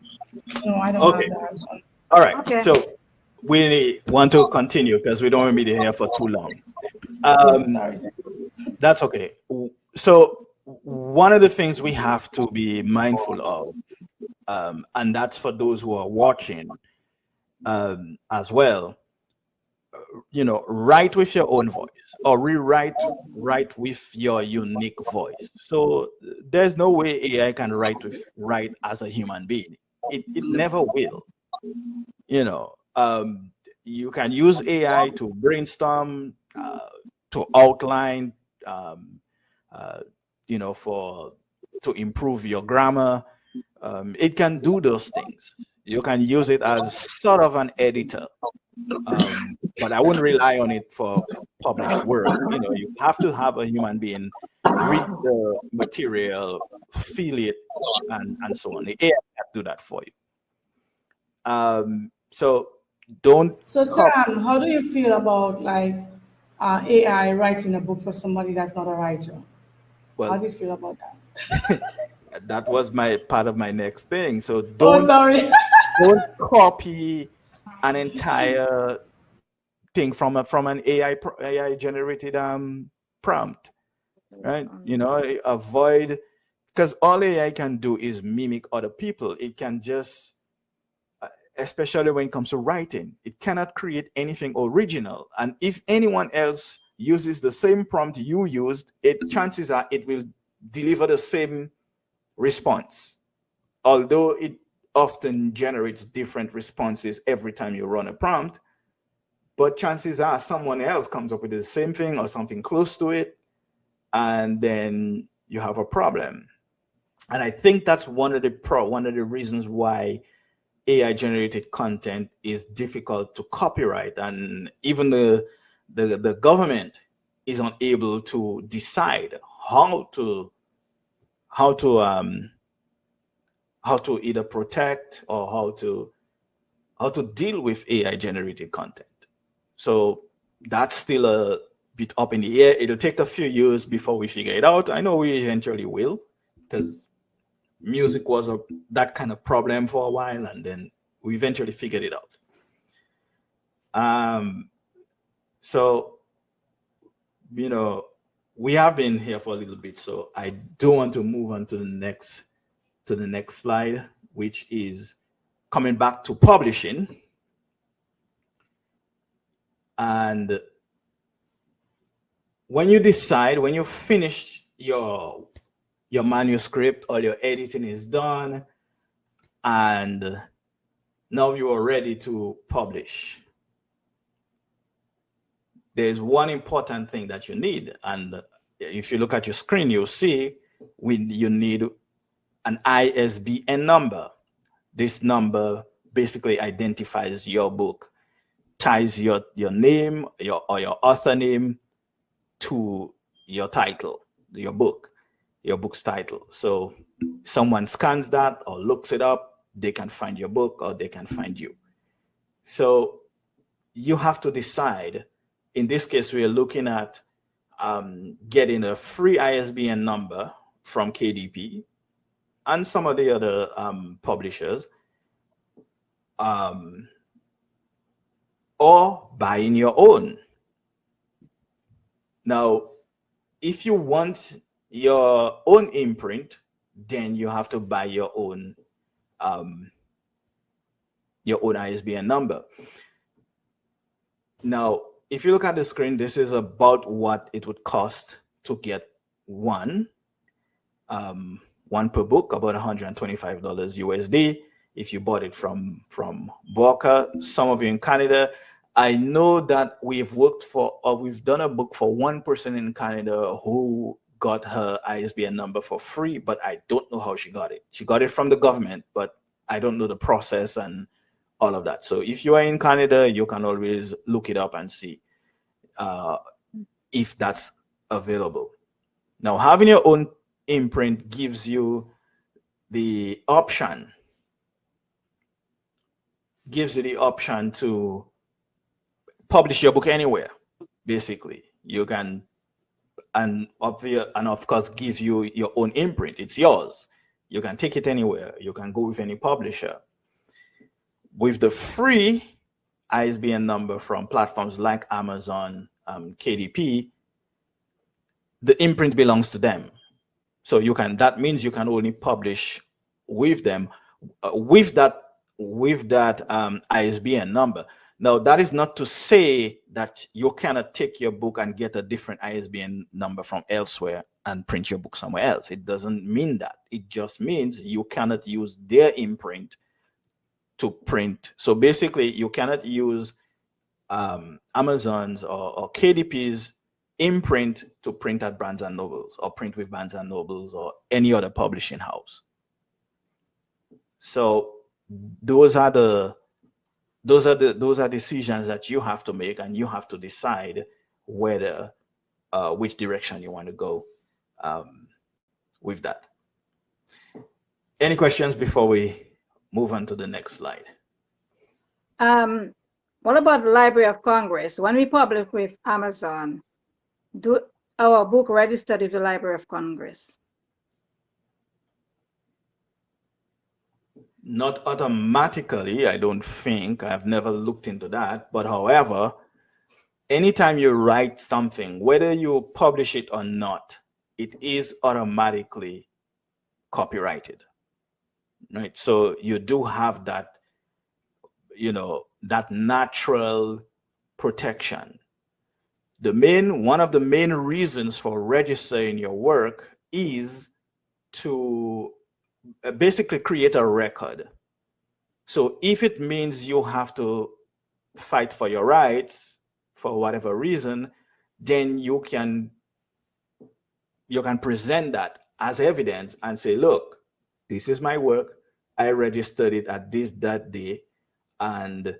no I don't have Okay. that. All right. Okay. So we want to continue because we don't want to be here for too long. Yeah, Um, sorry. that's okay. So one of the things we have to be mindful of, and that's for those who are watching as well, write with your own voice or write with your unique voice. So there's no way AI can write as a human being. It never will. You can use AI to brainstorm, to outline, um, uh, for to improve your grammar. It can do those things. You can use it as sort of an editor, but I wouldn't rely on it for published work. You have to have a human being read the material, feel it, and so on. The AI can do that for you. So don't So copy. Sam, how do you feel about like AI writing a book for somebody that's not a writer? How Well, do you feel about that? that was my part of my next thing. So Oh, don't sorry. don't copy an entire thing from an AI generated prompt, right? Avoid, because all AI can do is mimic other people. It can just, especially when it comes to writing, it cannot create anything original. And if anyone else uses the same prompt you used, chances are it will deliver the same response, although it often generates different responses every time you run a prompt. But chances are someone else comes up with the same thing or something close to it, and then you have a problem. And I think that's one of the reasons why AI generated content is difficult to copyright, and even the government is unable to decide how to either protect or how to deal with AI generated content. So that's still a bit up in the air. It'll take a few years before we figure it out. I know we eventually will, because music was that kind of problem for a while, and then we eventually figured it out. So you know, we have been here for a little bit, so I do want to move on to the next slide, which is coming back to publishing. And when you finish your manuscript or your editing is done, and now you are ready to publish, there's one important thing that you need. And if you look at your screen, you'll see you need an ISBN number. This number basically identifies your book, ties your name, your author name to your title, your book's title. So someone scans that or looks it up, they can find your book or they can find you. So you have to decide. In this case, we are looking at getting a free ISBN number from KDP and some of the other publishers, or buying your own. Now, if you want your own imprint, then you have to buy your own ISBN number. Now, if you look at the screen, this is about what it would cost to get one per book, about $125 USD. If you bought it from Boca. Some of you in Canada, I know that we've done a book for one person in Canada who got her ISBN number for free, but I don't know how she got it. She got it from the government, but I don't know the process and all of that. So if you are in Canada, you can always look it up and see if that's available. Now, having your own imprint gives you the option to publish your book anywhere. Basically, you can, and of course, give you your own imprint. It's yours. You can take it anywhere. You can go with any publisher. With the free ISBN number from platforms like Amazon, KDP, the imprint belongs to them. So that means you can only publish with them, with that ISBN number. Now, that is not to say that you cannot take your book and get a different ISBN number from elsewhere and print your book somewhere else. It doesn't mean that. It just means you cannot use their imprint to print. So basically, you cannot use Amazon's or KDP's imprint to print at Barnes and Nobles or print with Barnes and Nobles or any other publishing house. So those are decisions that you have to make, and you have to decide whether which direction you want to go with that. Any questions before we move on to the next slide? What about the Library of Congress? When we publish with Amazon, do our book registered with the Library of Congress? Not automatically, I don't think. I've never looked into that. But however, anytime you write something, whether you publish it or not, it is automatically copyrighted, right? So you do have that, that natural protection. One of the main reasons for registering your work is to basically create a record. So if it means you have to fight for your rights for whatever reason, then you can present that as evidence and say, look, this is my work. I registered it at that day. And,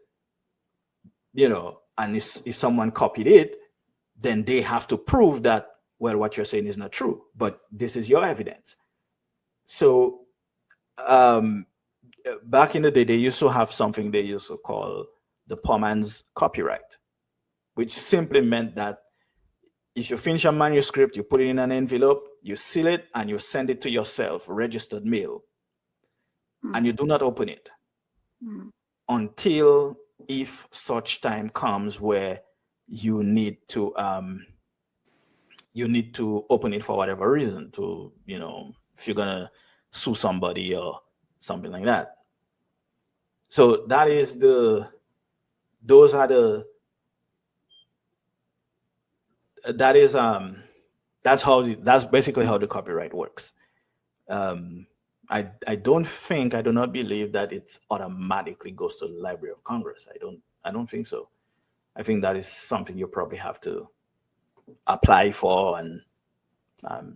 and if someone copied it, then they have to prove that, well, what you're saying is not true, but this is your evidence. So back in the day, they used to have something they used to call the poor man's copyright, which simply meant that if you finish a manuscript, you put it in an envelope, you seal it, and you send it to yourself, registered mail, and you do not open it until if such time comes where you need to you need to open it for whatever reason, to, if you're gonna sue somebody or something like that. So those are the that's basically how the copyright works. I do not believe that it automatically goes to the Library of Congress. I don't think so. I think that is something you probably have to apply for, and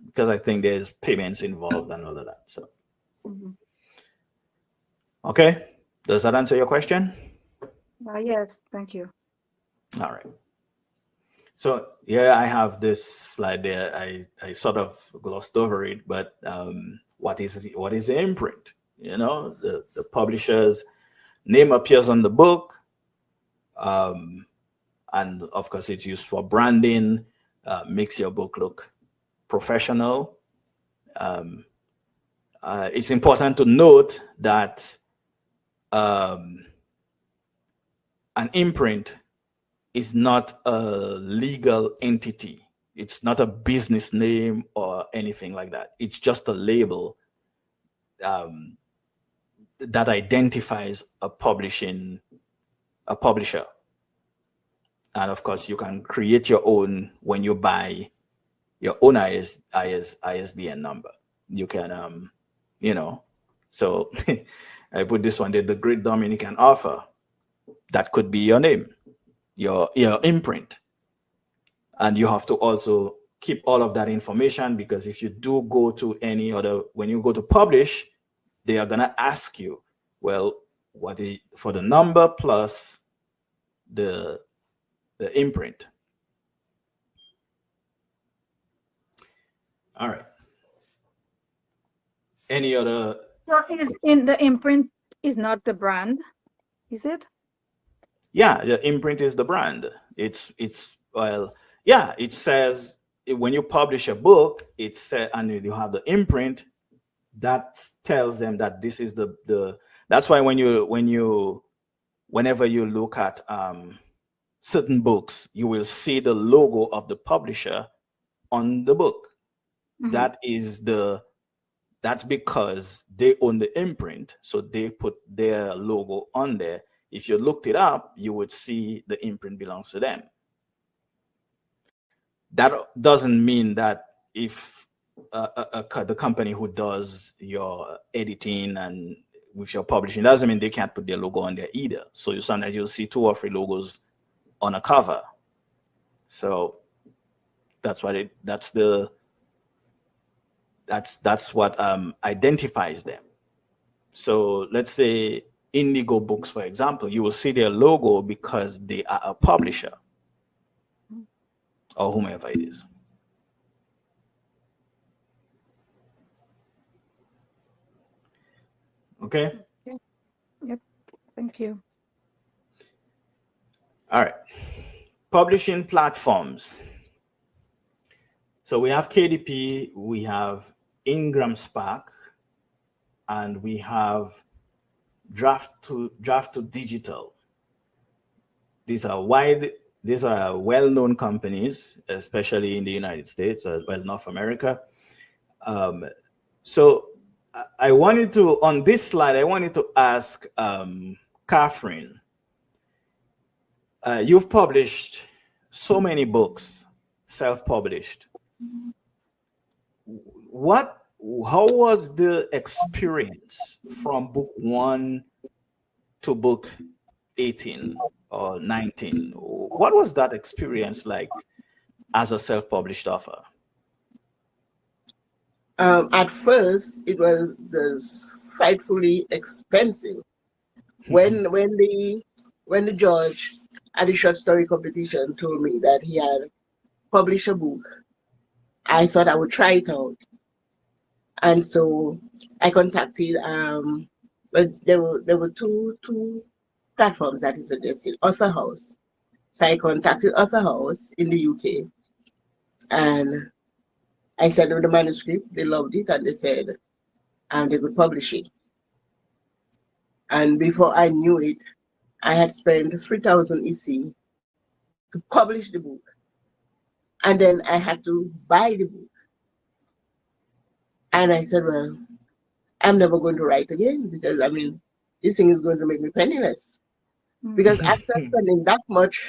because I think there's payments involved and all of that. So, okay, does that answer your question? Yes, thank you. All right. So yeah, I have this slide there. I sort of glossed over it, but what is the imprint? The publisher's name appears on the book, and of course it's used for branding, makes your book look professional. It's important to note that an imprint is not a legal entity. It's not a business name or anything like that. It's just a label that identifies a publisher. And of course, you can create your own when you buy your own ISBN number. You can, so I put this one there, the Great Dominican Author. That could be your name, your imprint. And you have to also keep all of that information, because if you do go to when you go to publish, they are going to ask you, well, what is for the number plus the imprint. All right. Any other? So is in the imprint is not the brand, is it? Yeah, the imprint is the brand. It says when you publish a book, it says, and you have the imprint that tells them that this is the. That's why whenever you look at certain books, you will see the logo of the publisher on the book. Mm-hmm. That's because they own the imprint, so they put their logo on there. If you looked it up, you would see the imprint belongs to them. That doesn't mean that if the company who does your editing and with your publishing, doesn't mean they can't put their logo on there either. So sometimes you'll see 2 or 3 logos on a cover. So that's what identifies them. So let's say Indigo Books, for example, you will see their logo because they are a publisher or whomever it is. Okay. Yep. Thank you. All right. Publishing platforms. So we have KDP, we have Ingram Spark, and we have Draft to Digital. These are well-known companies, especially in the United States, North America. So I wanted to, on this slide, I wanted to ask Catherine, you've published so many books, self-published. How was the experience from book 1 to book 18 or 19? What was that experience like as a self-published author? At first, it was just frightfully expensive. When the judge at the short story competition told me that he had published a book, I thought I would try it out. And so I contacted, but there were two platforms that he suggested, Author House. So I contacted Author House in the UK, and I sent them the manuscript. They loved it, and they said they could publish it. And before I knew it, I had spent 3,000 EC to publish the book. And then I had to buy the book. And I said, well, I'm never going to write again because, I mean, this thing is going to make me penniless. Because after spending that much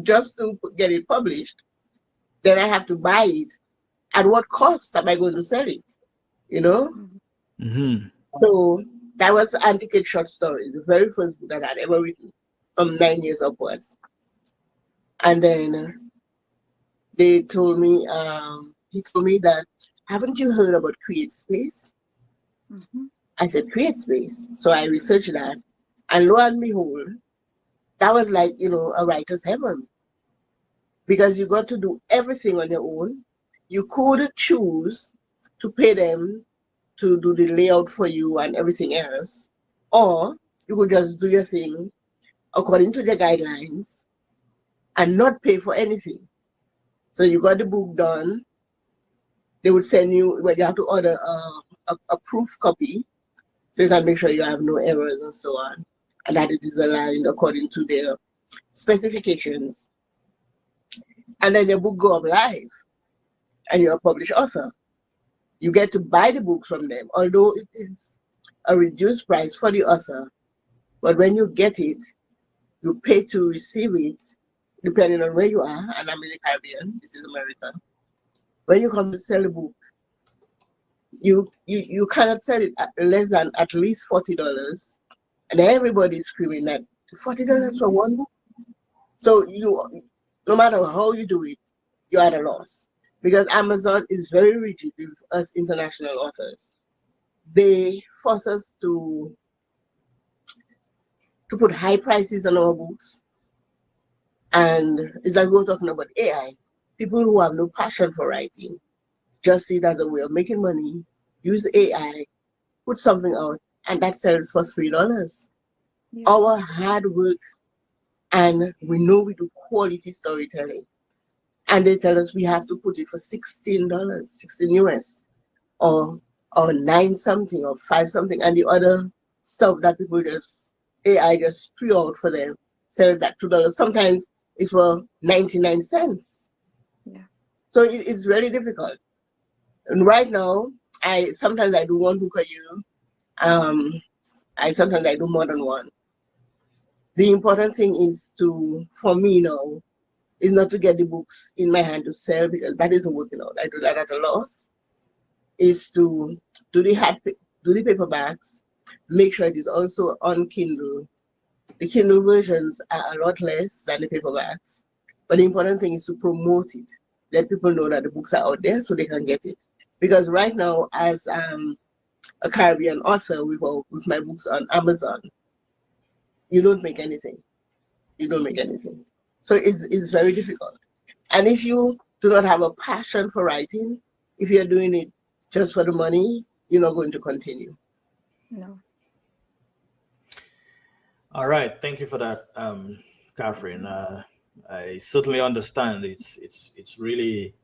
just to get it published, then I have to buy it. At what cost am I going to sell it? You know? Mm-hmm. So that was Antiquate Short Stories, the very first book that I'd ever written from 9 years upwards. And then they told me, he told me that, haven't you heard about Create Space? I said, Create Space. So I researched that. And lo and behold, that was like, you know, a writer's heaven. Because you got to do everything on your own. You could choose to pay them to do the layout for you and everything else. Or you could just do your thing according to the guidelines and not pay for anything. So you got the book done. They would send you, well, you have to order a proof copy so you can make sure you have no errors and so on, and that it is aligned according to their specifications. And then your book go up live and you're a published author. You get to buy the book from them, although it is a reduced price for the author. But when you get it, you pay to receive it, depending on where you are. And I'm in the Caribbean, this is America. When you come to sell the book, you cannot sell it at less than at least $40. And everybody's screaming that $40 for one book. So you, no matter how you do it, you're at a loss. Because Amazon is very rigid with us international authors. They force us to put high prices on our books. And it's like we were talking about AI. People who have no passion for writing just see it as a way of making money, use AI, put something out, and that sells for $3. Our hard work, and we know we do quality storytelling. And they tell us we have to put it for $16, 16 US, or 9 something, or 5 something, and the other stuff that people just, AI just pre out for them, sells at $2. Sometimes it's for 99 cents. Yeah. So it's really difficult. And right now, sometimes I do one book a year. Sometimes I do more than one. The important thing is for me now, is not to get the books in my hand to sell, because that isn't working out. I do that at a loss. Is to do the paperbacks, make sure it is also on Kindle. The Kindle versions are a lot less than the paperbacks, but the important thing is to promote it. Let people know that the books are out there so they can get it. Because right now, as a Caribbean author with my books on Amazon, you don't make anything. You don't make anything. So it's very difficult. And if you do not have a passion for writing, if you're doing it just for the money, you're not going to continue. No. All right, thank you for that, Catherine. I certainly understand. It's really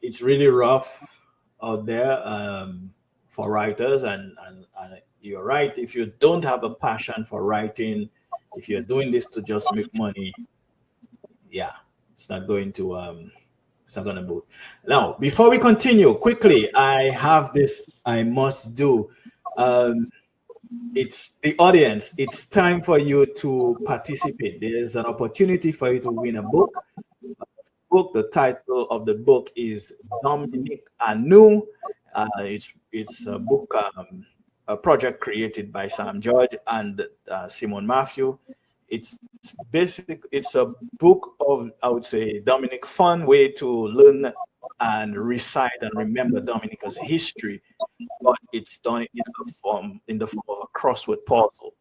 it's really rough out there for writers, and you're right. If you don't have a passion for writing, if you're doing this to just make money, yeah, it's not going to move. Now, before we continue, quickly, I have this I must do. It's the audience. It's time for you to participate. There's an opportunity for you to win a book. The title of the book is Dominique Anu. It's a book, a project created by Sam George and Simon Matthew. It's a book of, I would say, Dominic, fun way to learn and recite and remember Dominica's history, but it's done in the form of a crossword puzzle.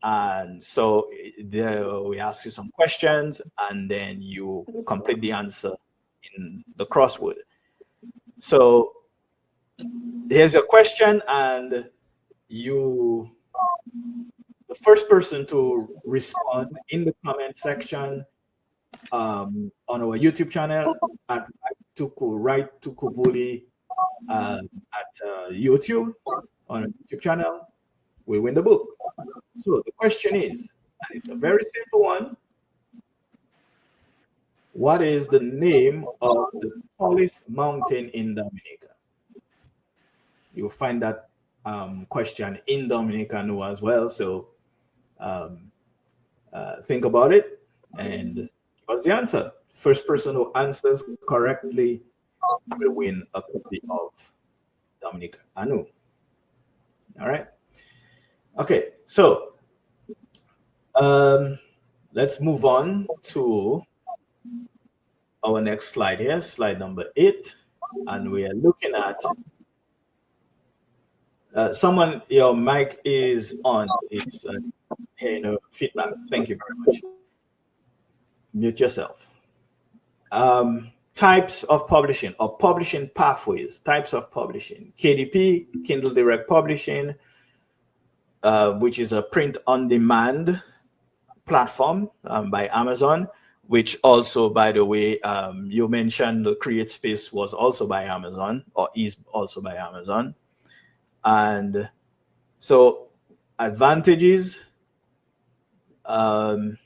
And so there we ask you some questions, and then you complete the answer in the crossword. So here's your question, and the first person to respond in the comment section on our YouTube channel at Write-Tukubuli at YouTube, on our YouTube channel, will win the book. So the question is, and it's a very simple one: What is the name of the tallest mountain in Dominica? You'll find that question in Dominican as well. So um, think about it and give us the answer. First person who answers correctly will win a copy of Dominica Anu. All right. Okay, so let's move on to our next slide here, slide number 8. And we are looking at someone, your mic is on. It's hey, no feedback. Thank you very much. Mute yourself. Types of publishing or publishing pathways, types of publishing. KDP, Kindle Direct Publishing, which is a print on demand platform by Amazon, which also, by the way, you mentioned the Create Space was also by Amazon or is also by Amazon. And so advantages, no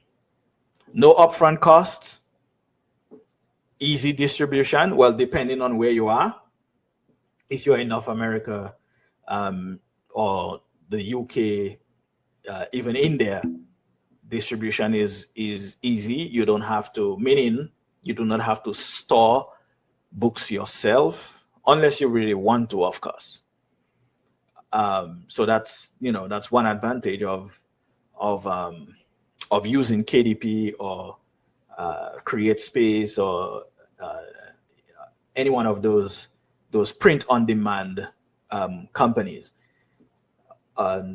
upfront costs, easy distribution. Well, depending on where you are, if you're in North America or the UK, even India, distribution is easy. You don't have to, meaning you do not have to store books yourself unless you really want to, of course. So that's one advantage of using KDP or Create Space or any one of those print on demand companies.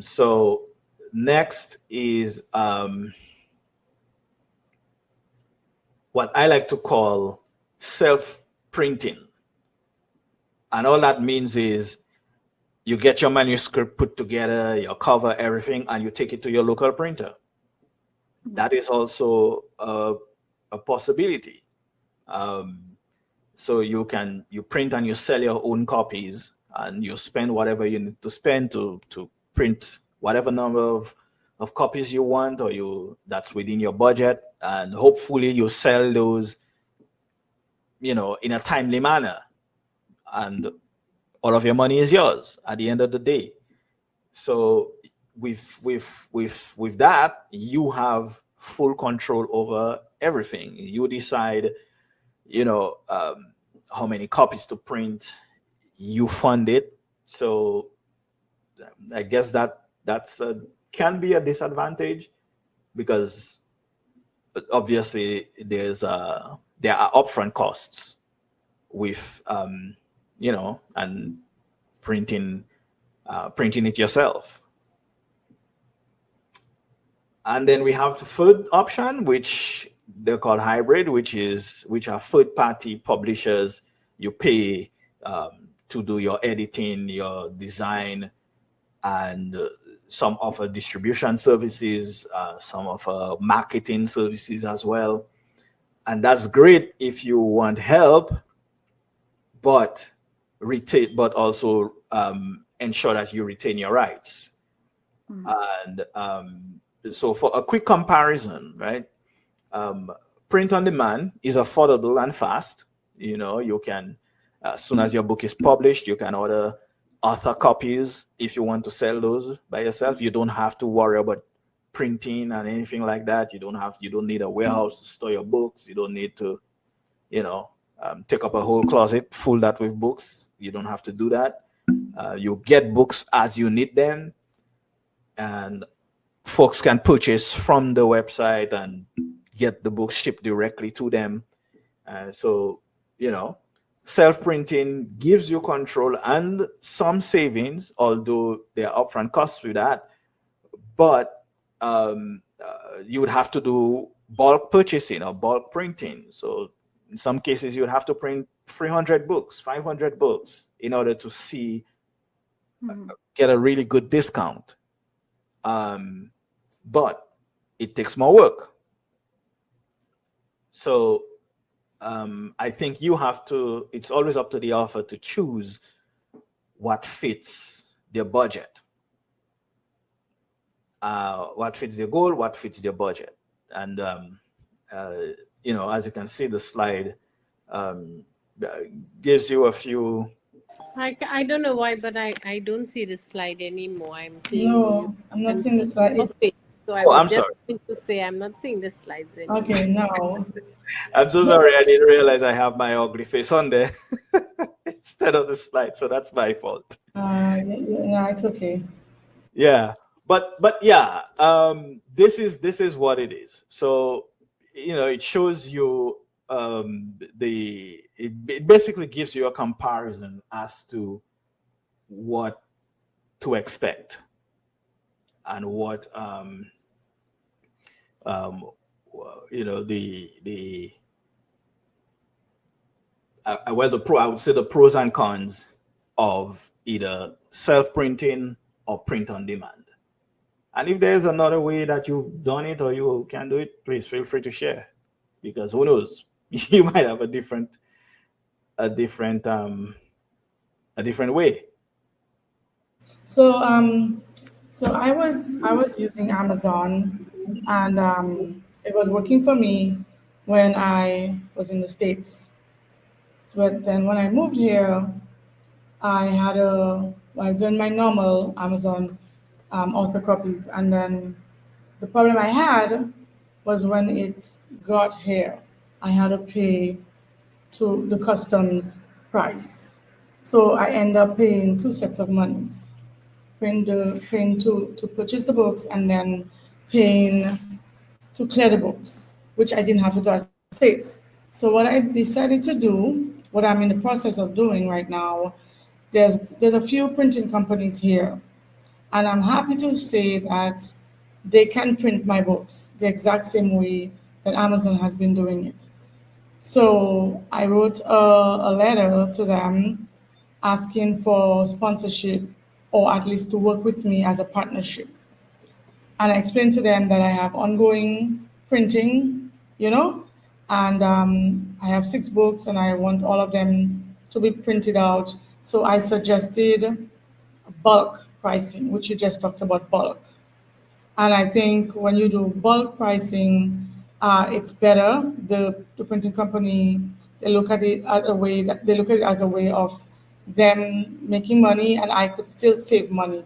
So next is what I like to call self-printing. And all that means is you get your manuscript put together, your cover, everything, and you take it to your local printer. That is also a possibility. So you print and you sell your own copies, and you spend whatever you need to spend to print whatever number of copies you want, or that's within your budget, and hopefully you sell those, in a timely manner, and all of your money is yours at the end of the day. So with that, you have full control over everything. You decide, how many copies to print. You fund it. So I guess that's can be a disadvantage, because obviously there are upfront costs with and printing it yourself. And then we have the third option, which they're called hybrid, which are third-party publishers. You pay to do your editing, your design, and some offer distribution services, some offer marketing services as well. And that's great if you want help, but also ensure that you retain your rights. And so for a quick comparison, right? Print on demand is affordable and fast. You can, as soon as your book is published, you can order author copies if you want to sell those by yourself. You don't have to worry about printing and anything like that. You don't need a warehouse to store your books. You don't need to, take up a whole closet full that with books. You don't have to do that. You get books as you need them, and folks can purchase from the website and get the books shipped directly to them. So, self-printing gives you control and some savings, although there are upfront costs with that. But you would have to do bulk purchasing or bulk printing. So in some cases, you would have to print 300 books, 500 books in order to get a really good discount. But it takes more work. So I think it's always up to the author to choose what fits their budget, what fits their goal, what fits their budget. And, as you can see, the slide gives you a few. I don't know why, but I don't see the slide anymore. I'm seeing No, I'm not I'm seeing the seeing slide. your face. So I Oh, was I'm just sorry. going to say I'm not seeing the slides anymore. Okay, now. I'm so sorry. I didn't realize I have my ugly face on there instead of the slide. So that's my fault. Yeah, it's okay. Yeah, but yeah, this is what it is. So it shows you it basically gives you a comparison as to what to expect and what the well, I would say the pros and cons of either self-printing or print on demand. And if there's another way that you've done it or you can do it, please feel free to share, because who knows, you might have a different way. So I was using Amazon, and it was working for me when I was in the States. But then when I moved here, I done my normal Amazon author copies, and then the problem I had was when it got here, I had to pay to the customs price. So I end up paying two sets of monies, paying to purchase the books, and then paying to clear the books, which I didn't have to do at the States. So what I decided to do, what I'm in the process of doing right now, there's a few printing companies here, and I'm happy to say that they can print my books the exact same way that Amazon has been doing it. So I wrote a letter to them asking for sponsorship, or at least to work with me as a partnership. And I explained to them that I have ongoing printing, and I have 6 books and I want all of them to be printed out. So I suggested bulk pricing, which you just talked about bulk. And I think when you do bulk pricing, it's better. The printing company, they look at it at a way that they look at it as a way of them making money, and I could still save money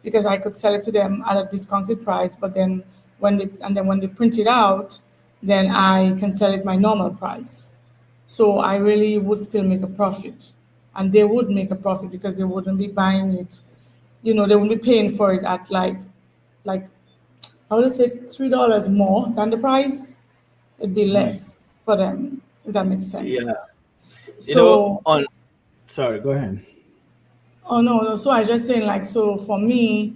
because I could sell it to them at a discounted price. But then when they print it out, then I can sell it my normal price. So I really would still make a profit, and they would make a profit because they wouldn't be buying it. They wouldn't be paying for it at like I would say $3 more than the price. It'd be Mm. less for them, if that makes sense. Yeah, So, on. Sorry, go ahead. oh no, no. So I just saying like, so for me,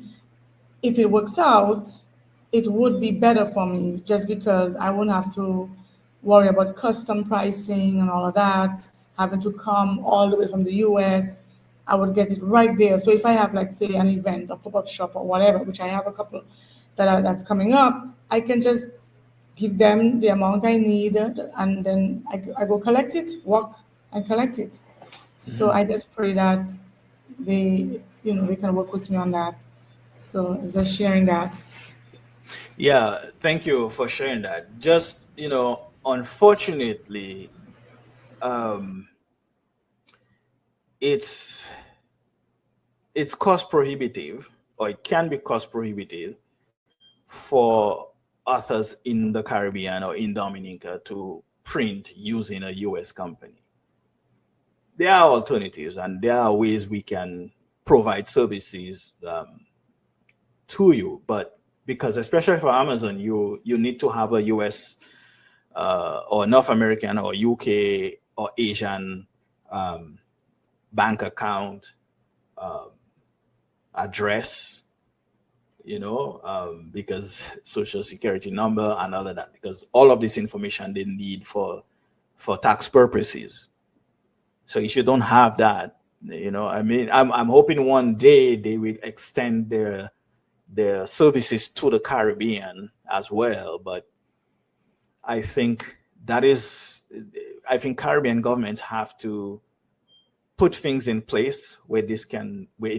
if it works out, it would be better for me just because I wouldn't have to worry about custom pricing and all of that, having to come all the way from the US. I would get it right there. So if I have, like, say, an event, a pop-up shop or whatever, which I have a couple that's coming up, I can just give them the amount I need, and then I go collect it, walk and collect it. So Mhm. I just pray that they can work with me on that. So just sharing that. Yeah, thank you for sharing that. Just, unfortunately, um, it's it's cost prohibitive, or it can be cost prohibitive for authors in the Caribbean or in Dominica to print using a US company. There are alternatives, and there are ways we can provide services to you, but because especially for Amazon, you need to have a US or North American or UK or Asian um, bank account, um, address, because social security number and all of that, because all of this information they need for tax purposes. So if you don't have that, I mean, I'm hoping one day they will extend their services to the Caribbean as well. But I think that is, I think Caribbean governments have to put things in place where it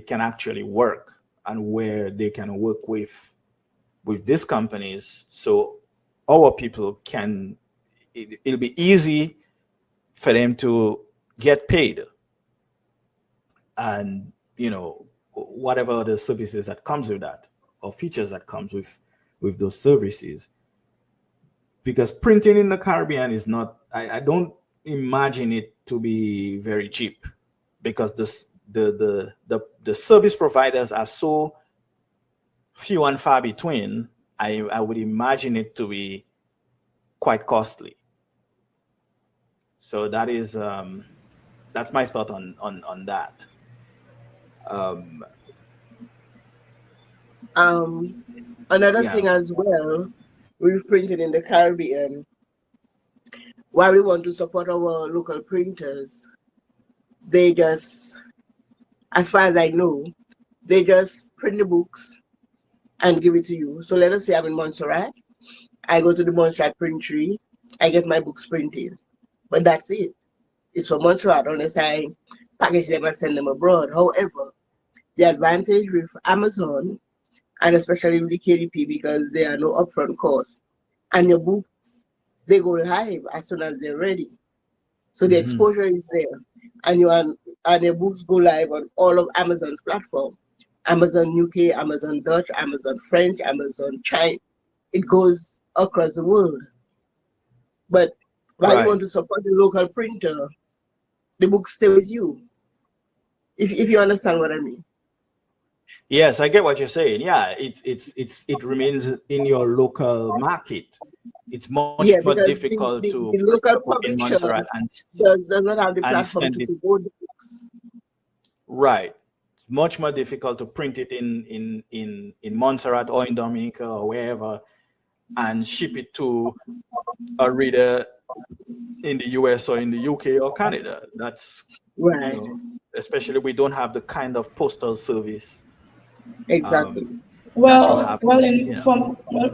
can actually work, and where they can work with these companies, so our people can it'll be easy for them to get paid, and whatever other services that comes with that, or features that comes with those services. Because printing in the Caribbean is not, I don't imagine it to be very cheap, because the service providers are so few and far between. I would imagine it to be quite costly. So that is that's my thought on that. Another Yeah. thing as well, we've printed in the Caribbean. While we want to support our local printers, they just, as far as I know, they just print the books and give it to you. So let us say I'm in Montserrat. I go to the Montserrat printery, I get my books printed, but that's it. It's for Montserrat unless I package them and send them abroad. However, the advantage with Amazon, and especially with the KDP, because there are no upfront costs, and your books, they go live as soon as they're ready. So the exposure is there, and your books go live on all of Amazon's platform. Amazon UK, Amazon Dutch, Amazon French, Amazon China. It goes across the world. But while you want to support the local printer, the book stays with you. If you understand what I mean. Yes, I get what you're saying. Yeah, it remains in your local market. It's much more because difficult the to local put in publisher Montserrat does not have the and platform send to it. promote the books. Right. Much more difficult to print it in Montserrat or in Dominica or wherever, and ship it to a reader in the US or in the UK or Canada. That's right. Especially we don't have the kind of postal service. Exactly. That you have.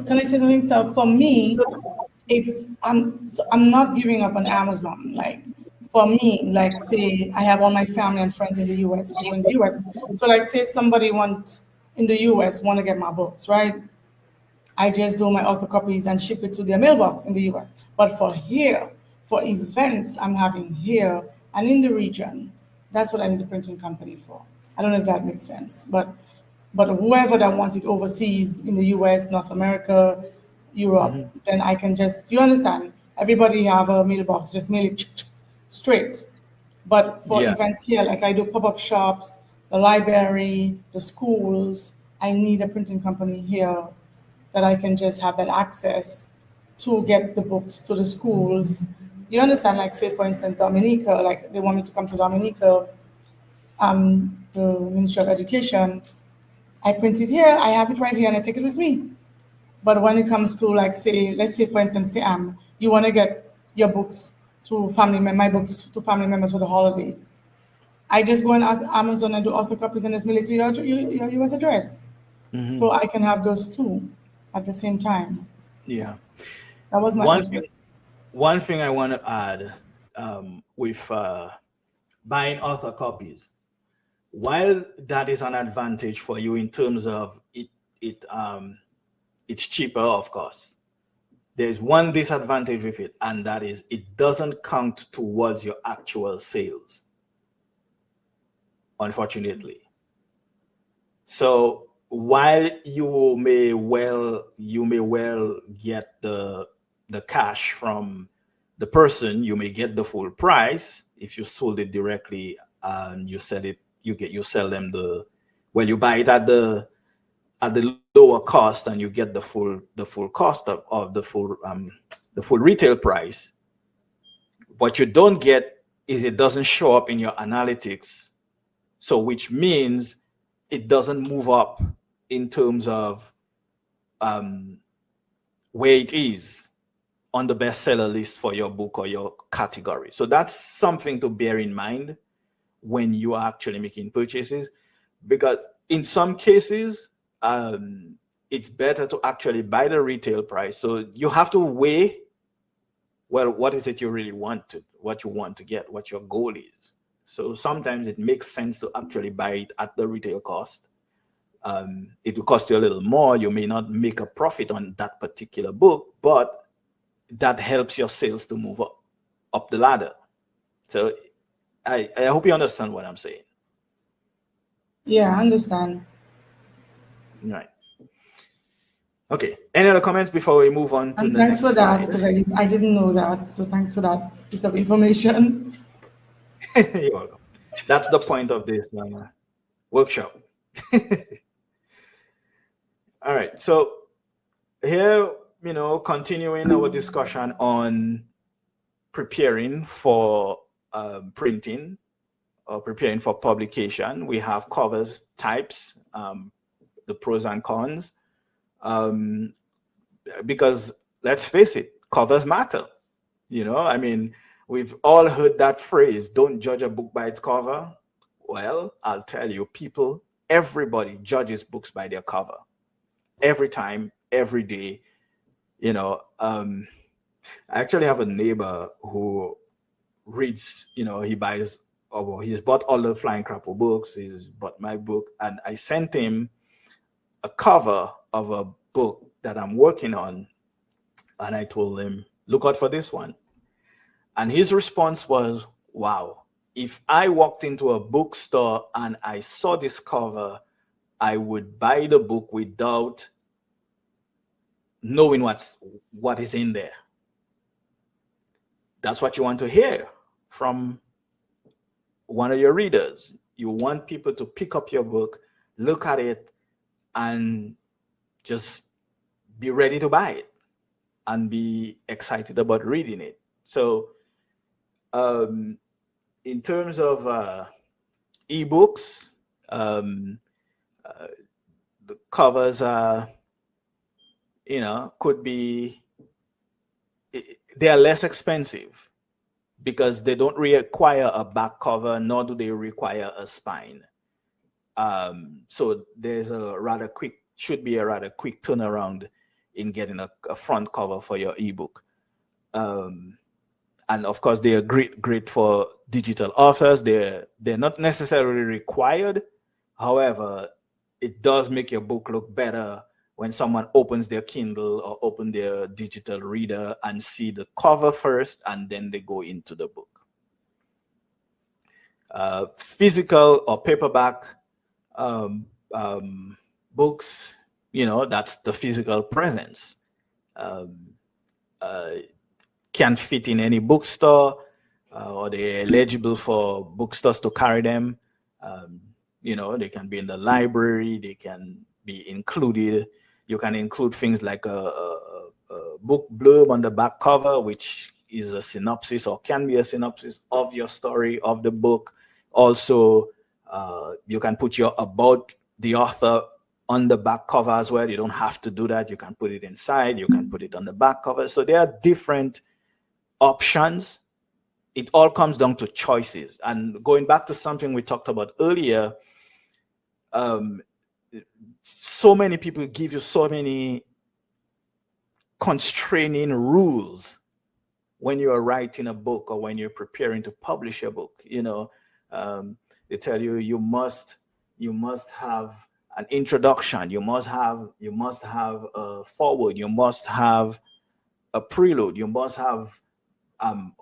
Can I say something? So for me, I'm not giving up on Amazon. Like for me, like say I have all my family and friends in the US, people in the US. So like say somebody in the US want to get my books, right? I just do my author copies and ship it to their mailbox in the US. But for events I'm having here and in the region, that's what I need the printing company for. I don't know if that makes sense, but whoever that wants it overseas in the US, North America, Europe, then I can just, you understand, everybody have a mailbox, just mail it straight. But for events here, like I do pop-up shops, the library, the schools, I need a printing company here that I can just have that access to get the books to the schools. You understand, like say for instance, Dominica, like they want me to come to Dominica, the Ministry of Education, I print it here, I have it right here and I take it with me. But when it comes to like say, let's say for instance, say you want to get your books to my books to family members for the holidays. I just go on Amazon and do author copies and just mail it to your US address. So I can have those two at the same time. Yeah. That was my first one. One thing I want to add with buying author copies, while that is an advantage for you in terms of it's cheaper, of course. There's one disadvantage with it, and that is it doesn't count towards your actual sales, unfortunately. So while you may well get the cash from the person, you may get the full price if you sold it directly and you sell it. You sell them you buy it at the lower cost and you get the full cost of the full retail price. What you don't get is it doesn't show up in your analytics, so which means it doesn't move up in terms of where it is on the bestseller list for your book or your category. So that's something to bear in mind when you are actually making purchases, because in some cases it's better to actually buy the retail price. So you have to weigh, well, what is it you really want what you want to get, what your goal is. So sometimes it makes sense to actually buy it at the retail cost. It will cost you a little more. You may not make a profit on that particular book, but that helps your sales to move up the ladder. So I hope you understand what I'm saying. Yeah, I understand. Right. Okay. Any other comments before we move on to And the thanks next for that, slide? because I didn't know that. So thanks for that piece of information. You're welcome. That's the point of this workshop. All right. So here, continuing our discussion on preparing for printing or preparing for publication, we have covers types, the pros and cons. Because let's face it, covers matter. I mean, we've all heard that phrase, don't judge a book by its cover. Well, I'll tell you, everybody judges books by their cover. Every time, every day. I actually have a neighbor who reads, he buys, he's bought all the Flying Crapple books, he's bought my book, and I sent him a cover of a book that I'm working on, and I told him, look out for this one. And his response was, wow, if I walked into a bookstore and I saw this cover, I would buy the book without knowing what is in there. That's what you want to hear from one of your readers. You want people to pick up your book, look at it, and just be ready to buy it and be excited about reading it. So in terms of ebooks, the covers are, could be, they are less expensive because they don't require a back cover, nor do they require a spine. So there's should be a rather quick turnaround in getting a front cover for your ebook. And of course, they are great for digital authors. They're not necessarily required. However, it does make your book look better when someone opens their Kindle or open their digital reader and see the cover first, and then they go into the book. Physical or paperback books, that's the physical presence. Can fit in any bookstore, or they're eligible for bookstores to carry them. They can be in the library, they can be included. You can include things like a book blurb on the back cover, which is a synopsis or can be a synopsis of your story, of the book. Also, you can put your about the author on the back cover as well. You don't have to do that. You can put it inside, you can put it on the back cover. So there are different options. It all comes down to choices. And going back to something we talked about earlier, so many people give you so many constraining rules when you are writing a book or when you're preparing to publish a book. They tell you you must have an introduction, you must have a forward, you must have a prelude, you must have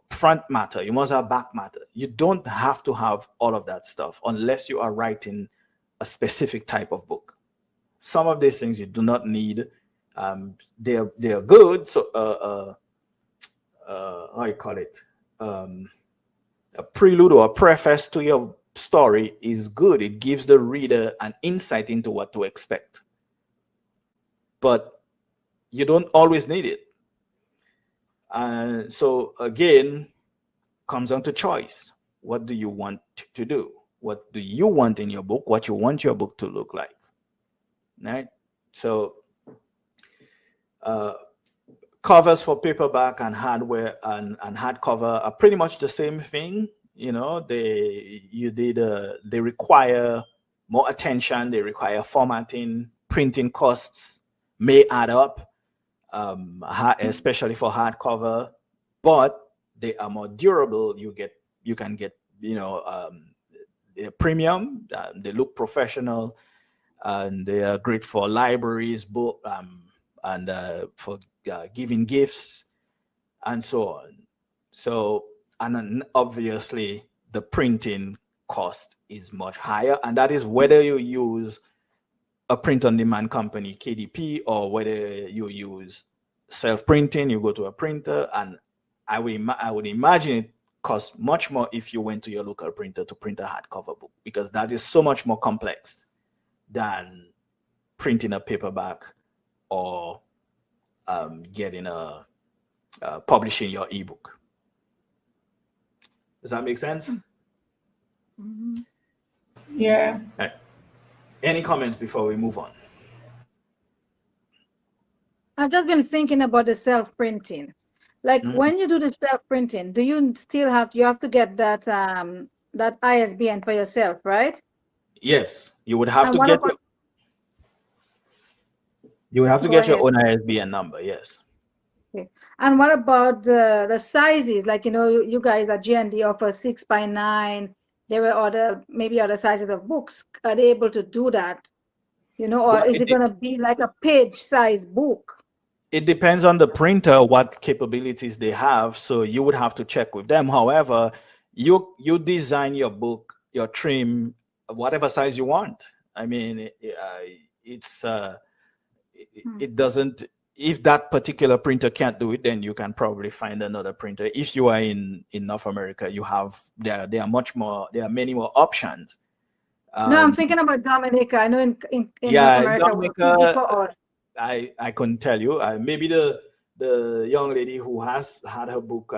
front matter, you must have back matter. You don't have to have all of that stuff unless you are writing a specific type of book. Some of these things you do not need. They are good. So how you call it? A prelude or a preface to your story is good. It gives the reader an insight into what to expect. But you don't always need it. So again, comes down to choice. What do you want to do? What do you want in your book? What you want your book to look like? Right? So covers for paperback and hardware and hardcover are pretty much the same thing. They require more attention. They require formatting. Printing costs may add up, especially for hardcover, but they are more durable. You can get they're premium. They look professional, and they are great for libraries, book, and for giving gifts. and so on. So, and then obviously the printing cost is much higher, and that is whether you use a print-on-demand company, KDP, or whether you use self-printing, you go to a printer, and I would imagine it costs much more if you went to your local printer to print a hardcover book, because that is so much more complex than printing a paperback or getting publishing your ebook. Does that make sense? Mm-hmm. Yeah. Right. Any comments before we move on? I've just been thinking about the self-printing. Like when you do the self-printing, do you still have to get that that ISBN for yourself, right? Yes, you would have And to what get about, go your ahead. own ISBN number. Yes. Okay. And what about the sizes? Like, you guys at GND offer 6x9. There were maybe other sizes of books. Are they able to do that? Or Well, is it going to be like a page size book? it depends on the printer what capabilities they have, so you would have to check with them. However, you design your book, your trim, whatever size you want. I mean, it doesn't, if that particular printer can't do it, then you can probably find another printer. If you are in North America, there are many more options. No, I'm thinking about Dominica. I know in North Yeah, America, Dominica, I couldn't tell you. Maybe the young lady who has had her book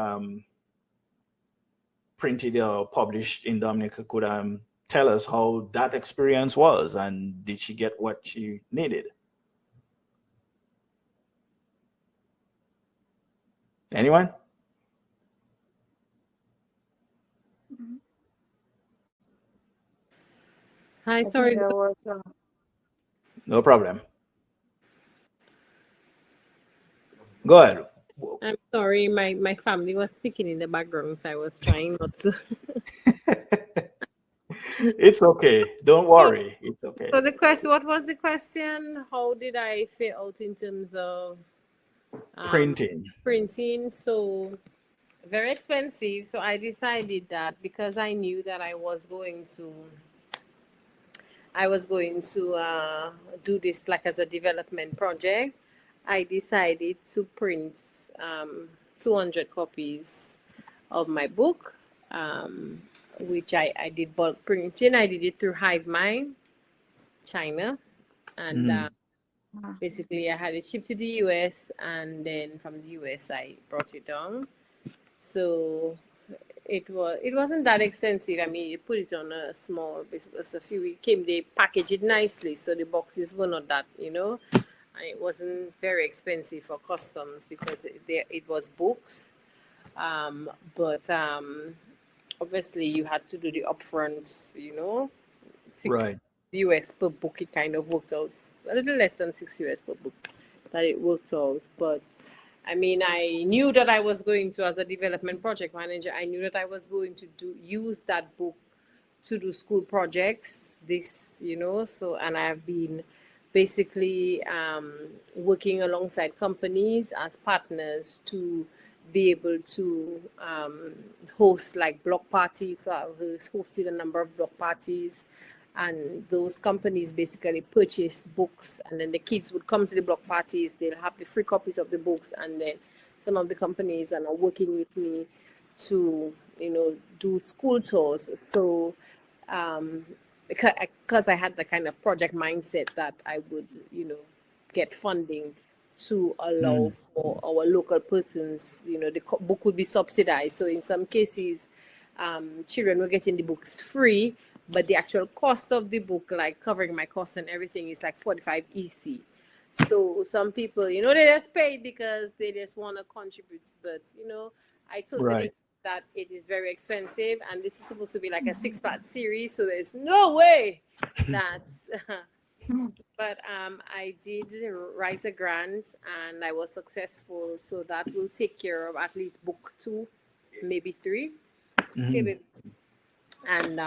printed or published in Dominica could tell us how that experience was, and did she get what she needed? Anyone? Hi, I sorry. think there was, No problem. Go ahead. I'm sorry. My family was speaking in the background, so I was trying not to. It's okay. Don't worry. It's okay. So what was the question? How did I fare out in terms of Printing. printing? So very expensive. So I decided that because I knew that I was going to do this like as a development project, I decided to print 200 copies of my book, which I did bulk printing. I did it through HiveMind, China, and basically I had it shipped to the US, and then from the US I brought it down. So it wasn't that expensive. I mean, you put it on a small, it was a few, they packaged it nicely, so the boxes were not that, and it wasn't very expensive for customs because it was books. But obviously you had to do the upfronts, Right. US per book. It kind of worked out a little less than 6 US per book that it worked out. But I mean, I knew that I was going to, as a development project manager, I knew that I was going to use that book to do school projects, so, and I've been basically working alongside companies as partners to be able to host like block parties. So I've hosted a number of block parties, and those companies basically purchase books, and then the kids would come to the block parties. They'll have the free copies of the books, and then some of the companies are now working with me to do school tours. So because I had the kind of project mindset that I would get funding to allow for our local persons, the book would be subsidized. So in some cases, children were getting the books free, but the actual cost of the book, like covering my costs and everything, is like 45 EC. So some people, they just pay because they just want to contribute. But, I totally think that it is very expensive, and this is supposed to be like a 6-part series. So there's no way that's... But I did write a grant, and I was successful. So that will take care of at least book 2, maybe 3. And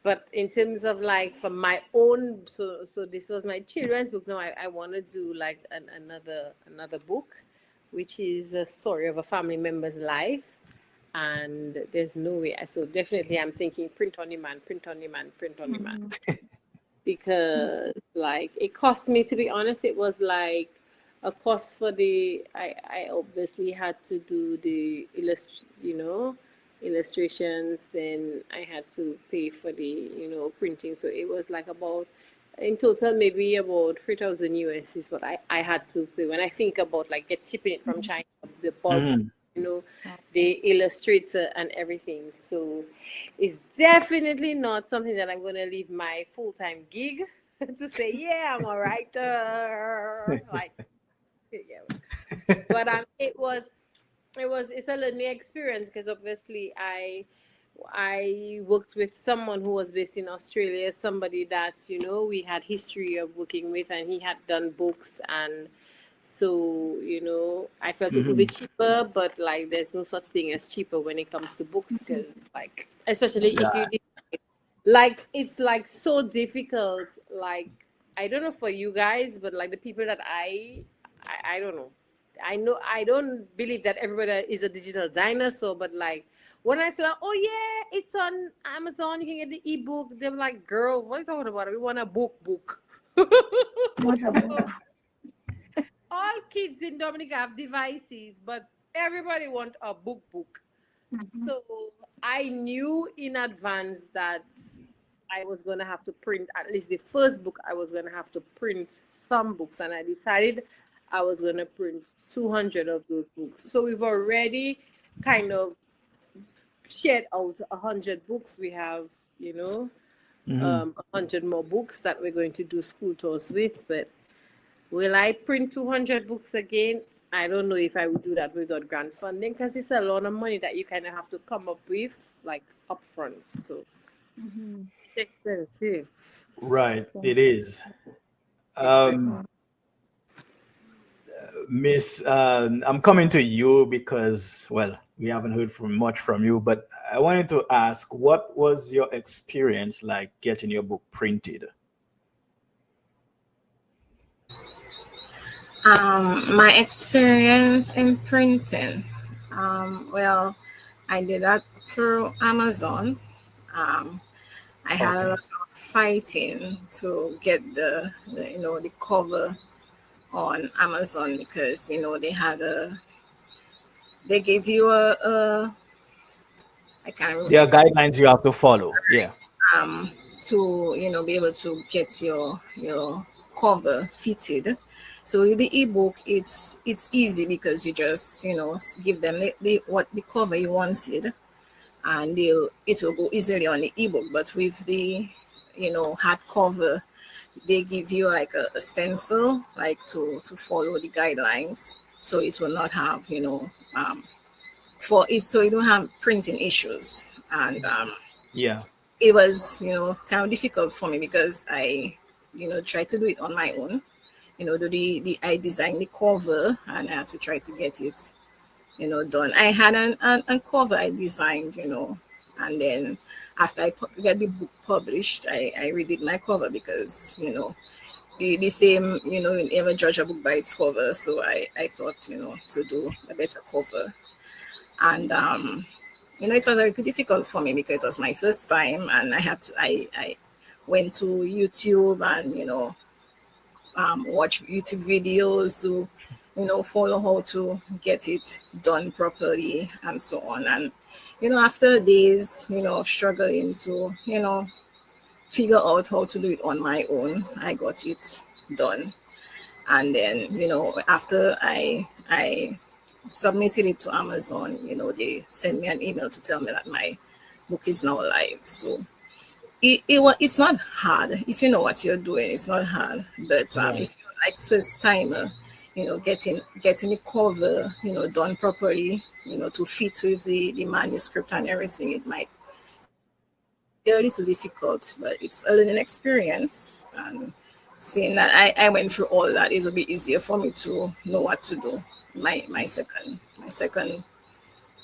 but in terms of like for my own, so this was my children's book. Now I want to do like another book, which is a story of a family member's life. And there's no way. So definitely I'm thinking print on demand, print on demand, print on demand. Because like it cost me, to be honest, it was like a cost for I obviously had to do the illustrations, then I had to pay for the printing. So it was like about, in total, maybe about 3,000 US is what I had to pay. When I think about like shipping it from China, the bulk, the illustrator and everything. So it's definitely not something that I'm going to leave my full-time gig to say, yeah, I'm a writer. Like, yeah. But it's a learning experience, because obviously I worked with someone who was based in Australia, somebody that we had history of working with, and he had done books. And so I felt it would be cheaper, but like there's no such thing as cheaper when it comes to books, because like especially if you did, like it's like so difficult. Like I don't know for you guys, but like the people that I don't know. I don't believe that everybody is a digital dinosaur, but like when I say, oh yeah, it's on Amazon, you can get the ebook, they're like, girl, what are you talking about? We want a book. All kids in Dominica have devices, but everybody want a book. So I knew in advance that I was going to have to print at least the first book. I was going to have to print some books, and I decided I was going to print 200 of those books. So we've already kind of shared out 100 books. We have 100 more books that we're going to do school tours with. But will I print 200 books again? I don't know if I would do that without grant funding, because it's a lot of money that you kind of have to come up with like upfront. So it's expensive. Right, it is. Miss, I'm coming to you because, well, we haven't heard much from you, but I wanted to ask, what was your experience like getting your book printed? My experience in printing, well, I did that through Amazon. I had a lot of fighting to get the cover on Amazon, because they gave you I can't remember. There are guidelines you have to follow. Yeah. To be able to get your cover fitted. So with the ebook, it's easy, because you just give them the cover you wanted, and it will go easily on the ebook. But with the hardcover, they give you like a stencil, like to follow the guidelines, so it will not have so you don't have printing issues. And it was kind of difficult for me, because I tried to do it on my own. I designed the cover, and I had to try to get it done. I had an cover I designed, and then after I get the book published, I redid my cover, because the same, you never judge a book by its cover. So I thought to do a better cover. And it was very difficult for me, because it was my first time, and I went to YouTube and watch YouTube videos to follow how to get it done properly, and so on. And after days of struggling to figure out how to do it on my own, I got it done. And then after I submitted it to Amazon, they sent me an email to tell me that my book is now live. So it's not hard if you know what you're doing. It's not hard, but if you're like first timer, getting the cover done properly, to fit with the manuscript and everything, it might be a little difficult, but it's a learning experience. And seeing that I went through all that, it will be easier for me to know what to do. My second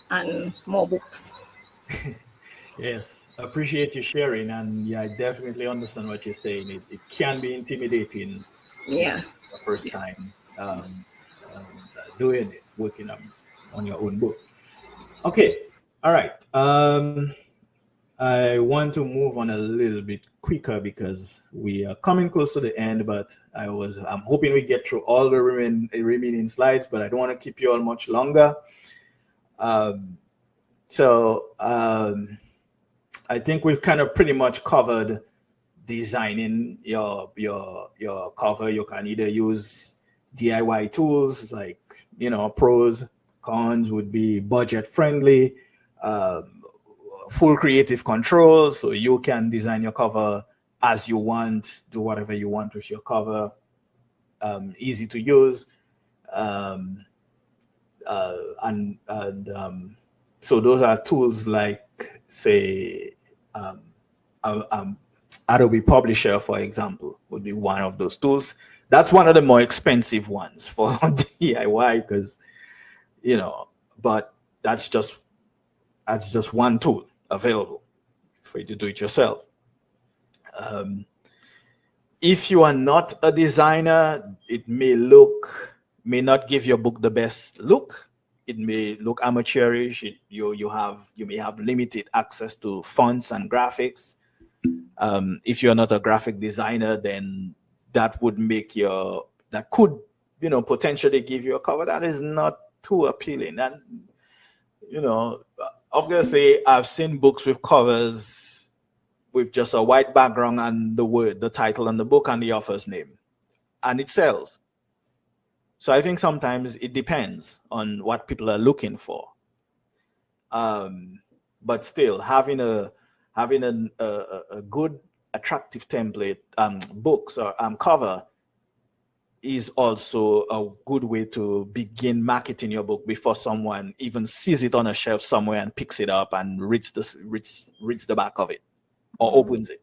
and more books. Yes, appreciate you sharing, and I definitely understand what you're saying. It can be intimidating. Yeah. The first time doing it. working on your own book. Okay, all right. I want to move on a little bit quicker because we are coming close to the end, but I'm hoping we get through all the remaining slides, but I don't want to keep you all much longer. I think we've kind of pretty much covered designing your cover. You can either use DIY tools like, pros, cons would be budget friendly, full creative control, so you can design your cover as you want, do whatever you want with your cover, easy to use, so those are tools like, say, Adobe Publisher, for example, would be one of those tools. That's one of the more expensive ones for DIY because, but that's just one tool available for you to do it yourself. If you are not a designer, it may not give your book the best look. It may look amateurish. You may have limited access to fonts and graphics. If you're not a graphic designer, then that could potentially give you a cover that is not too appealing. And obviously, I've seen books with covers with just a white background and the title on the book and the author's name, and it sells. So I think sometimes it depends on what people are looking for. But still, having a good, attractive template, books or cover is also a good way to begin marketing your book before someone even sees it on a shelf somewhere and picks it up and reads the back of it or opens it.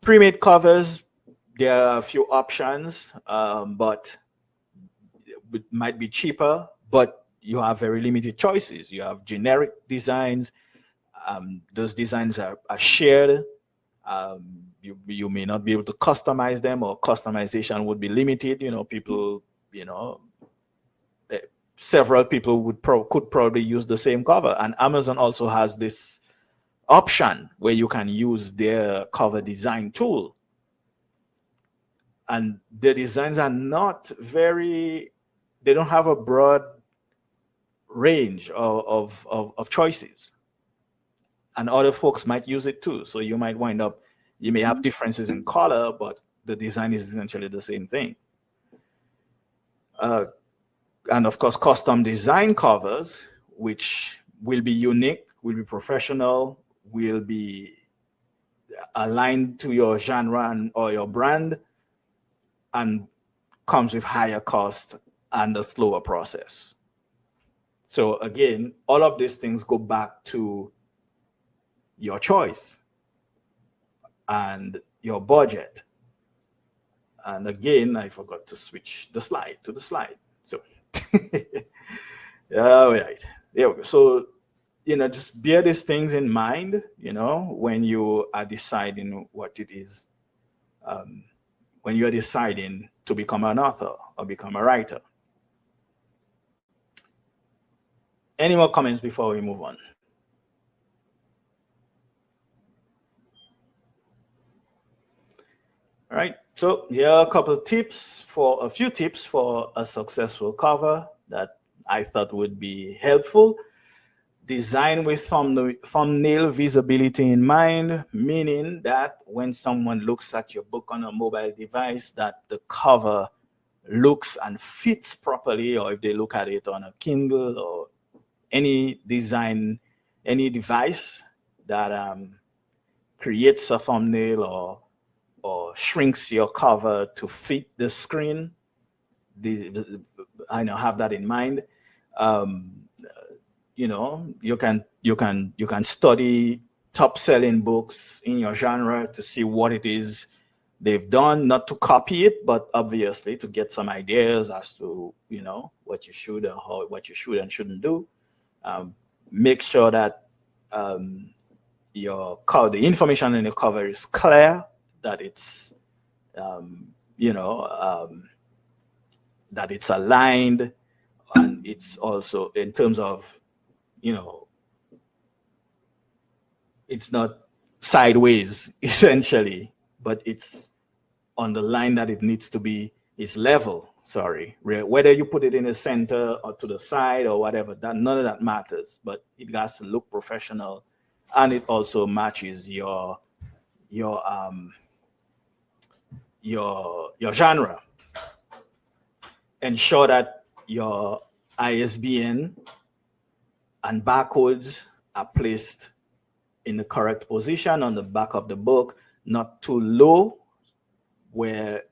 Pre-made covers, there are a few options, but it might be cheaper, but you have very limited choices. You have generic designs. Those designs are shared. You may not be able to customize them, or customization would be limited. Several people could probably use the same cover. And Amazon also has this option where you can use their cover design tool. And the designs are not they don't have a broad range of choices. And other folks might use it too. So you may have differences in color, but the design is essentially the same thing. And of course, custom design covers, which will be unique, will be professional, will be aligned to your genre or your brand, and comes with higher cost and a slower process. So again, all of these things go back to your choice and your budget. And again, I forgot to switch the slide to the slide. So, all right, there we go. So, just bear these things in mind, when you are deciding what it is, when you are deciding to become an author or become a writer. Any more comments before we move on? All right, so here are a few tips for a successful cover that I thought would be helpful. Design with thumbnail visibility in mind, meaning that when someone looks at your book on a mobile device, that the cover looks and fits properly, or if they look at it on a Kindle or any device that creates a thumbnail or shrinks your cover to fit the screen. I have that in mind. You can study top-selling books in your genre to see what it is they've done, not to copy it, but obviously to get some ideas as to what you should and shouldn't do. Make sure that the information in the cover is clear, that it's that it's aligned, and it's also in terms of, it's not sideways essentially, but it's on the line that it needs to be. It's level. Sorry, whether you put it in the center or to the side or whatever, that none of that matters. But it has to look professional, and it also matches your genre. Ensure that your ISBN and barcodes are placed in the correct position on the back of the book, not too low where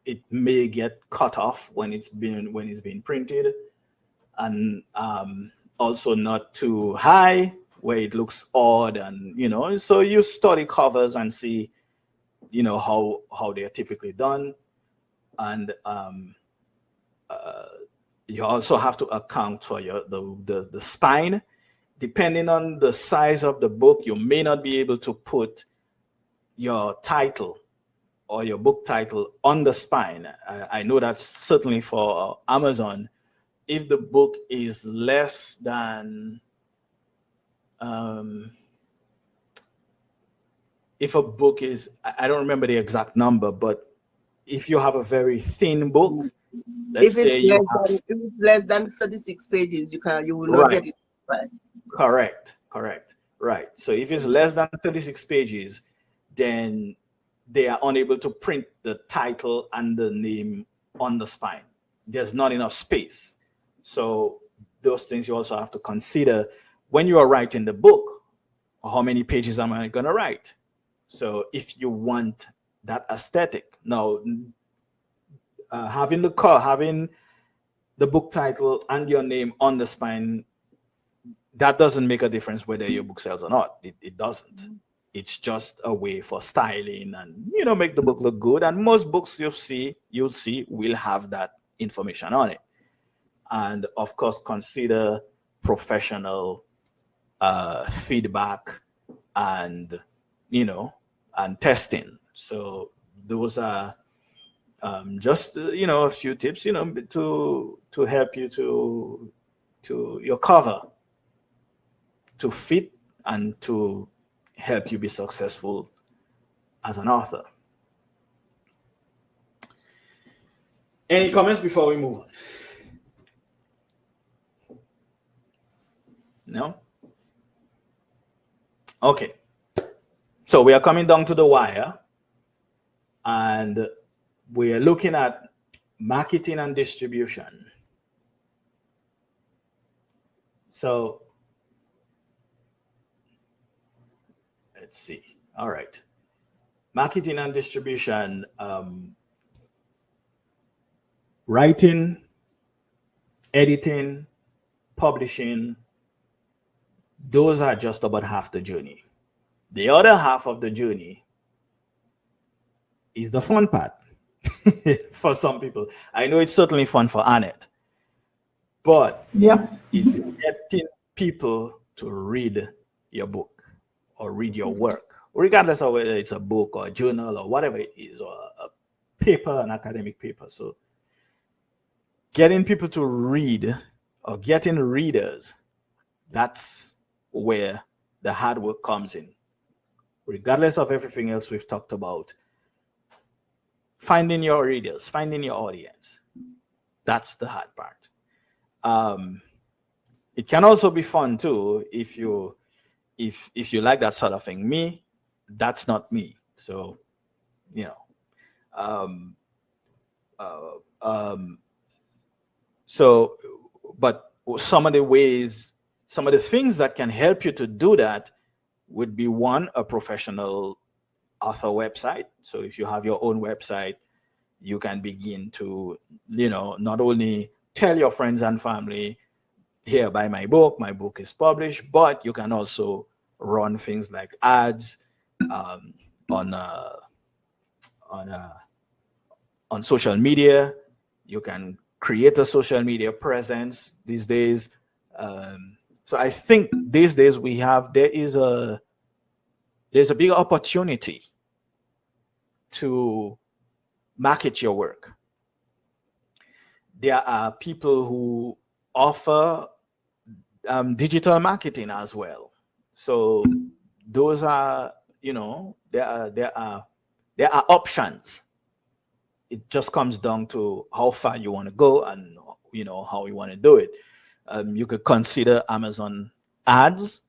it may get cut off when it's being printed, and also not too high where it looks odd. And so you study covers and see how they're typically done. And you also have to account for the spine. Depending on the size of the book, you may not be able to put your title or your book title on the spine. I know that's certainly for Amazon. If the book is less than, if a book is, I don't remember the exact number, but if you have a very thin book, let's say if it's less than 36 pages, you will not get it right. Correct. Right. So if it's less than 36 pages, then they are unable to print the title and the name on the spine. There's not enough space. So those things you also have to consider when you are writing the book. How many pages am I going to write? So if you want that aesthetic, now having the book title and your name on the spine, that doesn't make a difference whether your book sells or not. It doesn't. It's just a way for styling and make the book look good. And most books you'll see will have that information on it. And of course, consider professional feedback and and testing. So those are just a few tips to help you to your cover to fit and to help you be successful as an author. Any comments before we move on? No? Okay. So we are coming down to the wire, and we are looking at marketing and distribution. So let's see. All right. Marketing and distribution, writing, editing, publishing, those are just about half the journey. The other half of the journey is the fun part for some people. I know it's certainly fun for Annette, but it's getting people to read your book or read your work, regardless of whether it's a book or a journal or whatever it is, or a paper, an academic paper. So getting people to read or getting readers, that's where the hard work comes in. Regardless of everything else we've talked about, finding your readers, finding your audience, that's the hard part. It can also be fun too if you like that sort of thing. Me, that's not me. So, but some of the things that can help you to do that would be, one, a professional author website. So if you have your own website, you can begin to, not only tell your friends and family, here, buy my book is published, but you can also run things like ads on social media. You can create a social media presence these days. So I think these days there's a big opportunity to market your work. There are people who offer digital marketing as well. So those are, there are options. It just comes down to how far you want to go and how you want to do it. You could consider Amazon ads,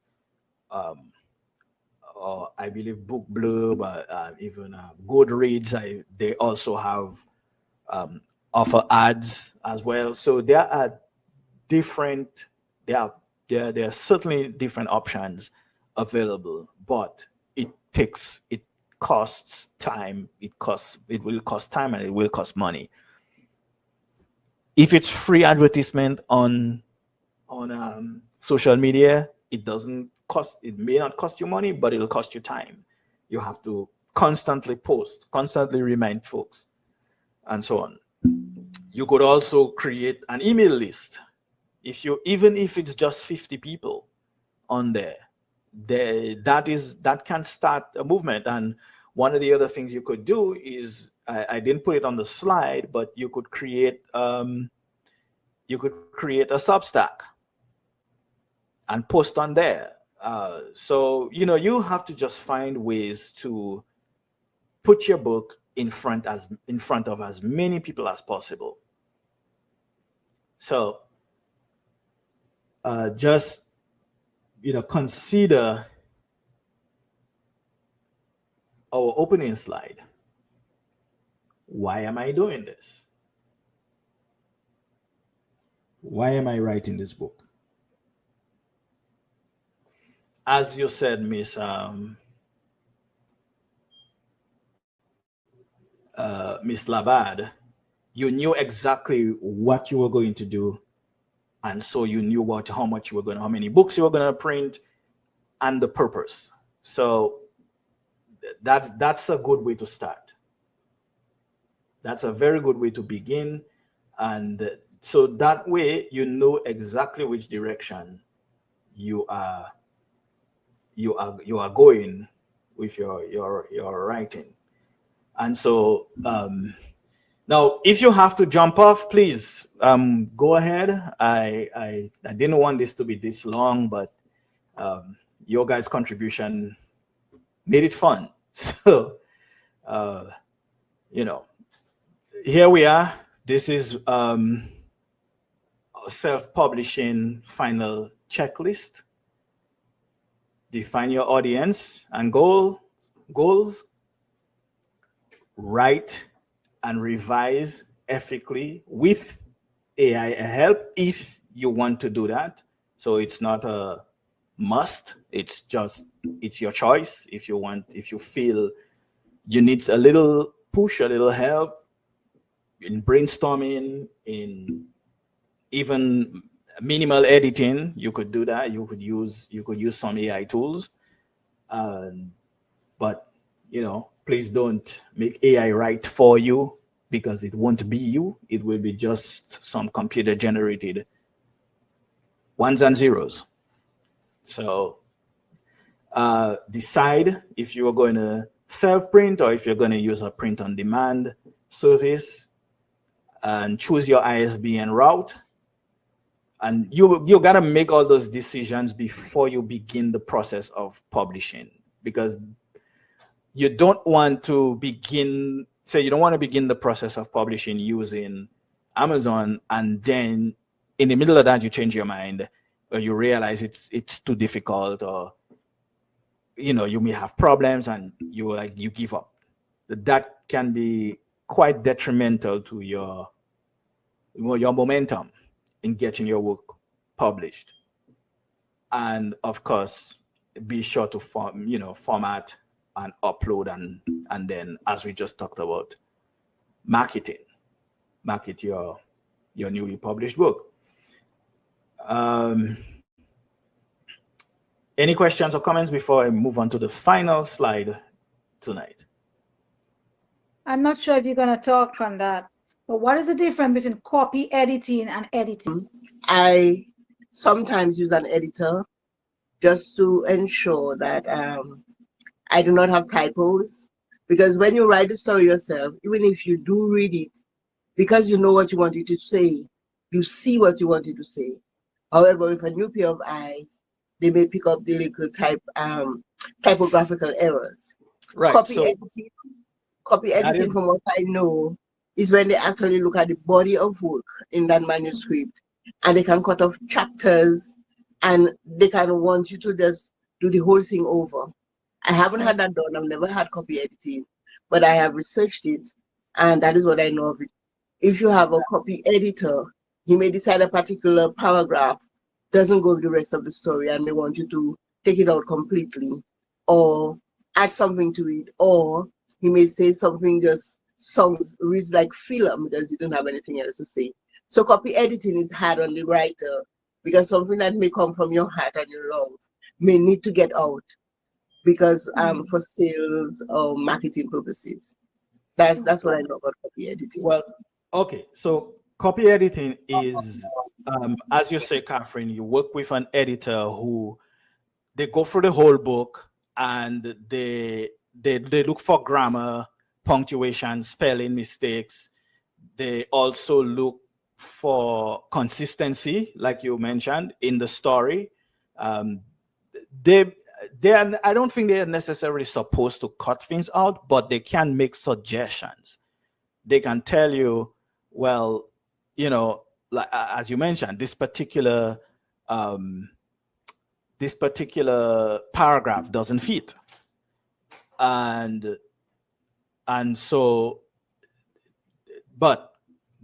or I believe BookBlurb, even Goodreads. They also have offer ads as well. So there are different. There are certainly different options available, but it costs time. It will cost time, and it will cost money. If it's free advertisement on social media, it may not cost you money, but it'll cost you time. You have to constantly post, constantly remind folks, and so on. You could also create an email list. Even if it's just 50 people on there, that can start a movement. And one of the other things you could do is, I didn't put it on the slide, but you could create a Substack and post on there. So you have to just find ways to put your book in front of as many people as possible. So just consider our opening slide. Why am I doing this? Why am I writing this book? As you said, Miss Labad, you knew exactly what you were going to do, and so you knew how many books you were going to print, and the purpose. So that's a good way to start. That's a very good way to begin, and so that way you know exactly which direction you are going with your writing. And so now, if you have to jump off, please go ahead. I didn't want this to be this long, but your guys' contribution made it fun. So here we are. This is a self-publishing final checklist. Define your audience and goals. Write and revise ethically with AI help if you want to do that. So it's not a must. It's your choice. If you feel you need a little push, a little help in brainstorming, in even minimal editing, you could do that. You could use some AI tools, but please don't make AI write for you, because it won't be you. It will be just some computer generated ones and zeros. So decide if you are going to self-print or if you're going to use a print-on-demand service, and choose your ISBN route. And you got to make all those decisions before you begin the process of publishing, because you don't want to begin the process of publishing using Amazon, and then in the middle of that you change your mind, or you realize it's too difficult, or you may have problems and you give up. That can be quite detrimental to your momentum in getting your work published. And of course, be sure to format and upload, and then, as we just talked about, market your newly published book. Any questions or comments before I move on to the final slide tonight? I'm not sure if you're going to talk on that, but what is the difference between copy editing and editing? I sometimes use an editor just to ensure that I do not have typos, because when you write the story yourself, even if you do read it, because you know what you want it to say, you see what you wanted to say. However, with a new pair of eyes, they may pick up the little typographical errors. Right. Copy editing, from what I know, is when they actually look at the body of work in that manuscript, and they can cut off chapters, and they kind of want you to just do the whole thing over. I haven't had that done. I've never had copy editing, but I have researched it, and that is what I know of it. If you have a copy editor, he may decide a particular paragraph doesn't go with the rest of the story and may want you to take it out completely or add something to it, or he may say something just reads like filler because you don't have anything else to say. So copy editing is hard on the writer because something that may come from your heart and your love may need to get out because for sales or marketing purposes. That's what I know about copy editing. Well, okay, so copy editing is, as you say, Catherine, you work with an editor who they go through the whole book and they look for grammar, punctuation, spelling mistakes. They also look for consistency, like you mentioned, in the story. I don't think they are necessarily supposed to cut things out, but they can make suggestions. They can tell you, well, you know, like, as you mentioned, this particular paragraph doesn't fit, and so, but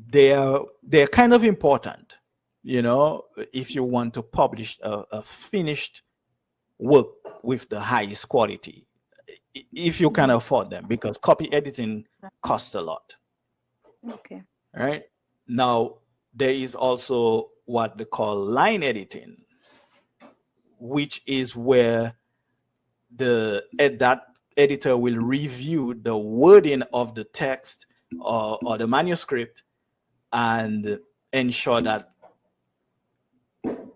they're kind of important, you know, if you want to publish a finished work with the highest quality, if you can afford them, because copy editing costs a lot. Okay. All right. Now, there is also what they call line editing, which is where that editor will review the wording of the text or the manuscript and ensure that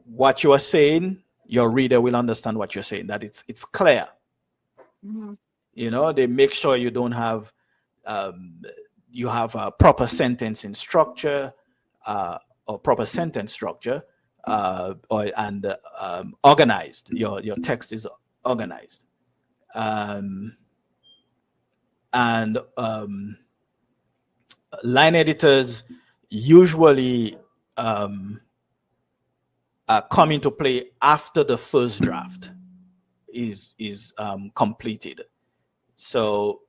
what you are saying, your reader will understand what you're saying, that it's clear. Mm-hmm. You know, they make sure you don't have you have a proper sentencing structure or proper sentence structure and organized. Your text is organized. Line editors usually come into play after the first draft is completed. So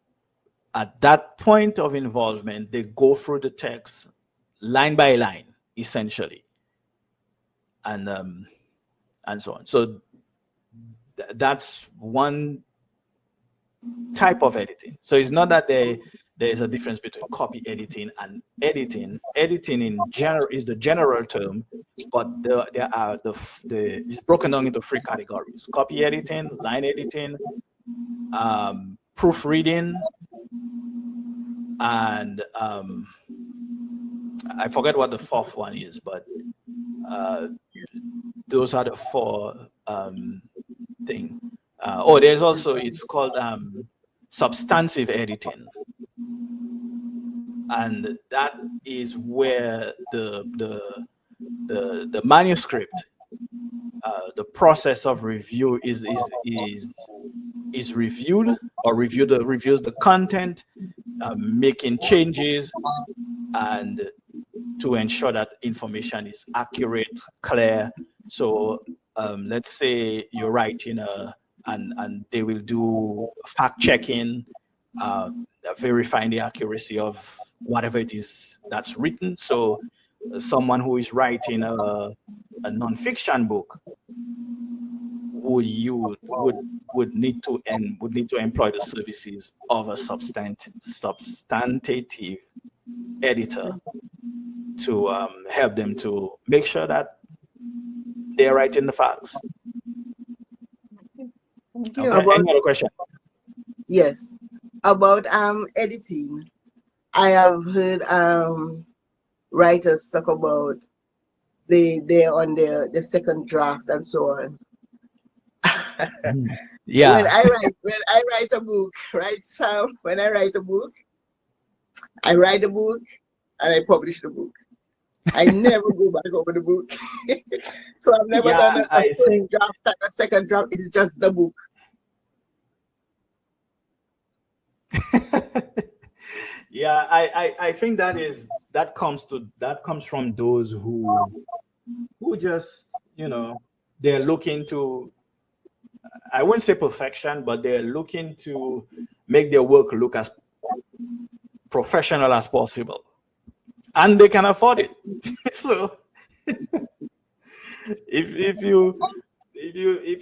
at that point of involvement, they go through the text line by line, essentially, and so on. So that's one type of editing. So it's not that there is a difference between copy editing and editing. Editing in general is the general term, but there are it's broken down into three categories: copy editing, line editing, proofreading, and I forget what the fourth one is, but those are the four things. There's also, it's called substantive editing, and that is where the manuscript, the process of review is reviewed, or reviews the content, making changes, and to ensure that information is accurate, clear. So let's say you're writing and they will do fact checking, verifying the accuracy of whatever it is that's written. So someone who is writing a non-fiction book would need to employ the services of a substantive editor to help them to make sure that they're writing the facts. Thank you. Okay. Any other question? Yes, about editing. I have heard writers talk about they're on the second draft and so on. Yeah. When I write a book, right, Sam? When I write a book, I write the book and I publish the book. I never go back over the book. So I've never done a first draft and a second draft. It's just the book. Yeah, I think that comes from those who just, you know, they're looking to, I wouldn't say perfection, but they're looking to make their work look as professional as possible, and they can afford it. So if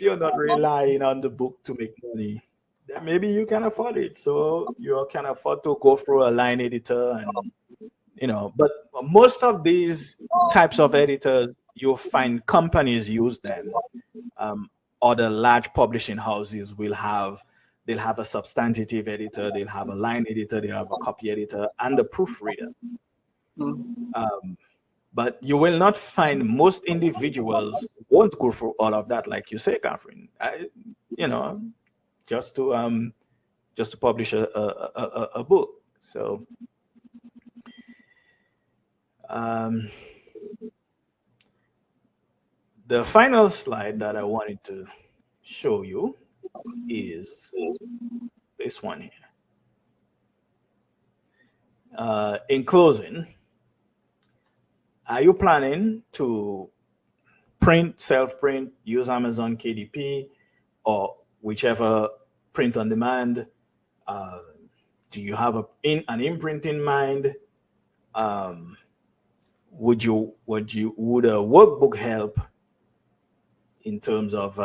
you're not relying on the book to make money, then maybe you can afford it. So you can afford to go through a line editor, and you know. But most of these types of editors, you'll find companies use them. Or the large publishing houses they'll have a substantive editor, they'll have a line editor, they'll have a copy editor, and a proofreader. But you will not find, most individuals won't go through all of that, like you say, Catherine. You know, just to publish a book. So the final slide that I wanted to show you is this one here. In closing, are you planning to print, self-print, use Amazon KDP, or whichever print on demand? Do you have an imprint in mind? Would a workbook help in terms of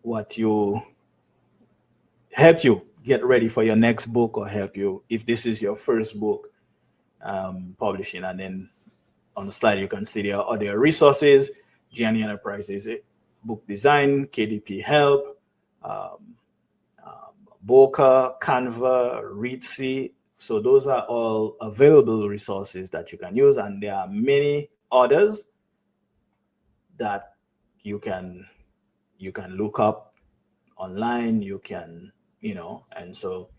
what you help you get ready for your next book, or help you if this is your first book publishing? And then on the slide you can see there are other resources: Gianni Enterprises book design, KDP help, Boca, Canva, Readsy. So those are all available resources that you can use, and there are many others that you can look up online. You can, and so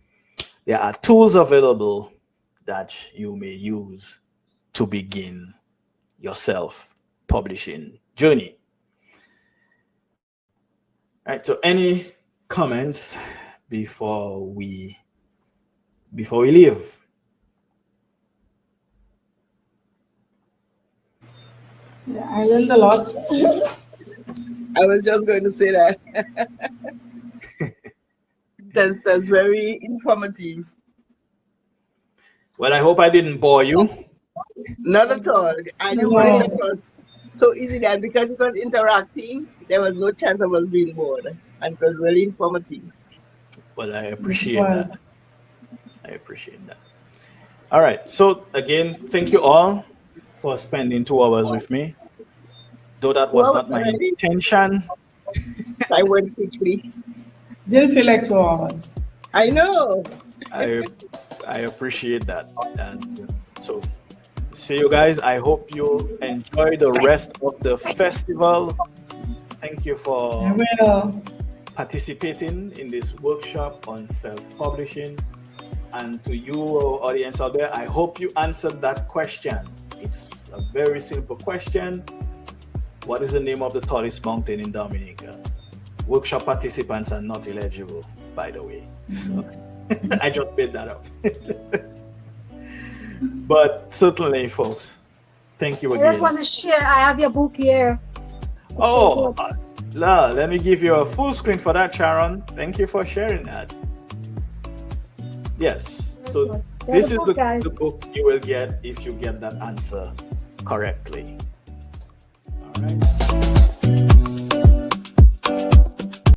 there are tools available that you may use to begin your self-publishing journey. All right, so any comments before we leave? Yeah, I learned a lot. I was just going to say that. That's very informative. Well, I hope I didn't bore you. Not at all. And you put it across so easy that because it was interactive, there was no chance of us being bored. And it was really informative. Well, I appreciate that. I appreciate that. All right. So again, thank you all for spending 2 hours with me. Though that was not my intention. I went quickly. Didn't feel like 2 hours. I know. I appreciate that. And so see you guys. I hope you enjoy the rest of the festival. Thank you for participating in this workshop on self-publishing. And to you, audience out there, I hope you answered that question. It's a very simple question. What is the name of the tallest mountain in Dominica? Workshop participants are not eligible, by the way. So I just made that up. But certainly, folks, thank you again. I just want to share. I have your book here. Oh, let me give you a full screen for that, Sharon. Thank you for sharing that. Yes. So this is the book you will get if you get that answer correctly. All right.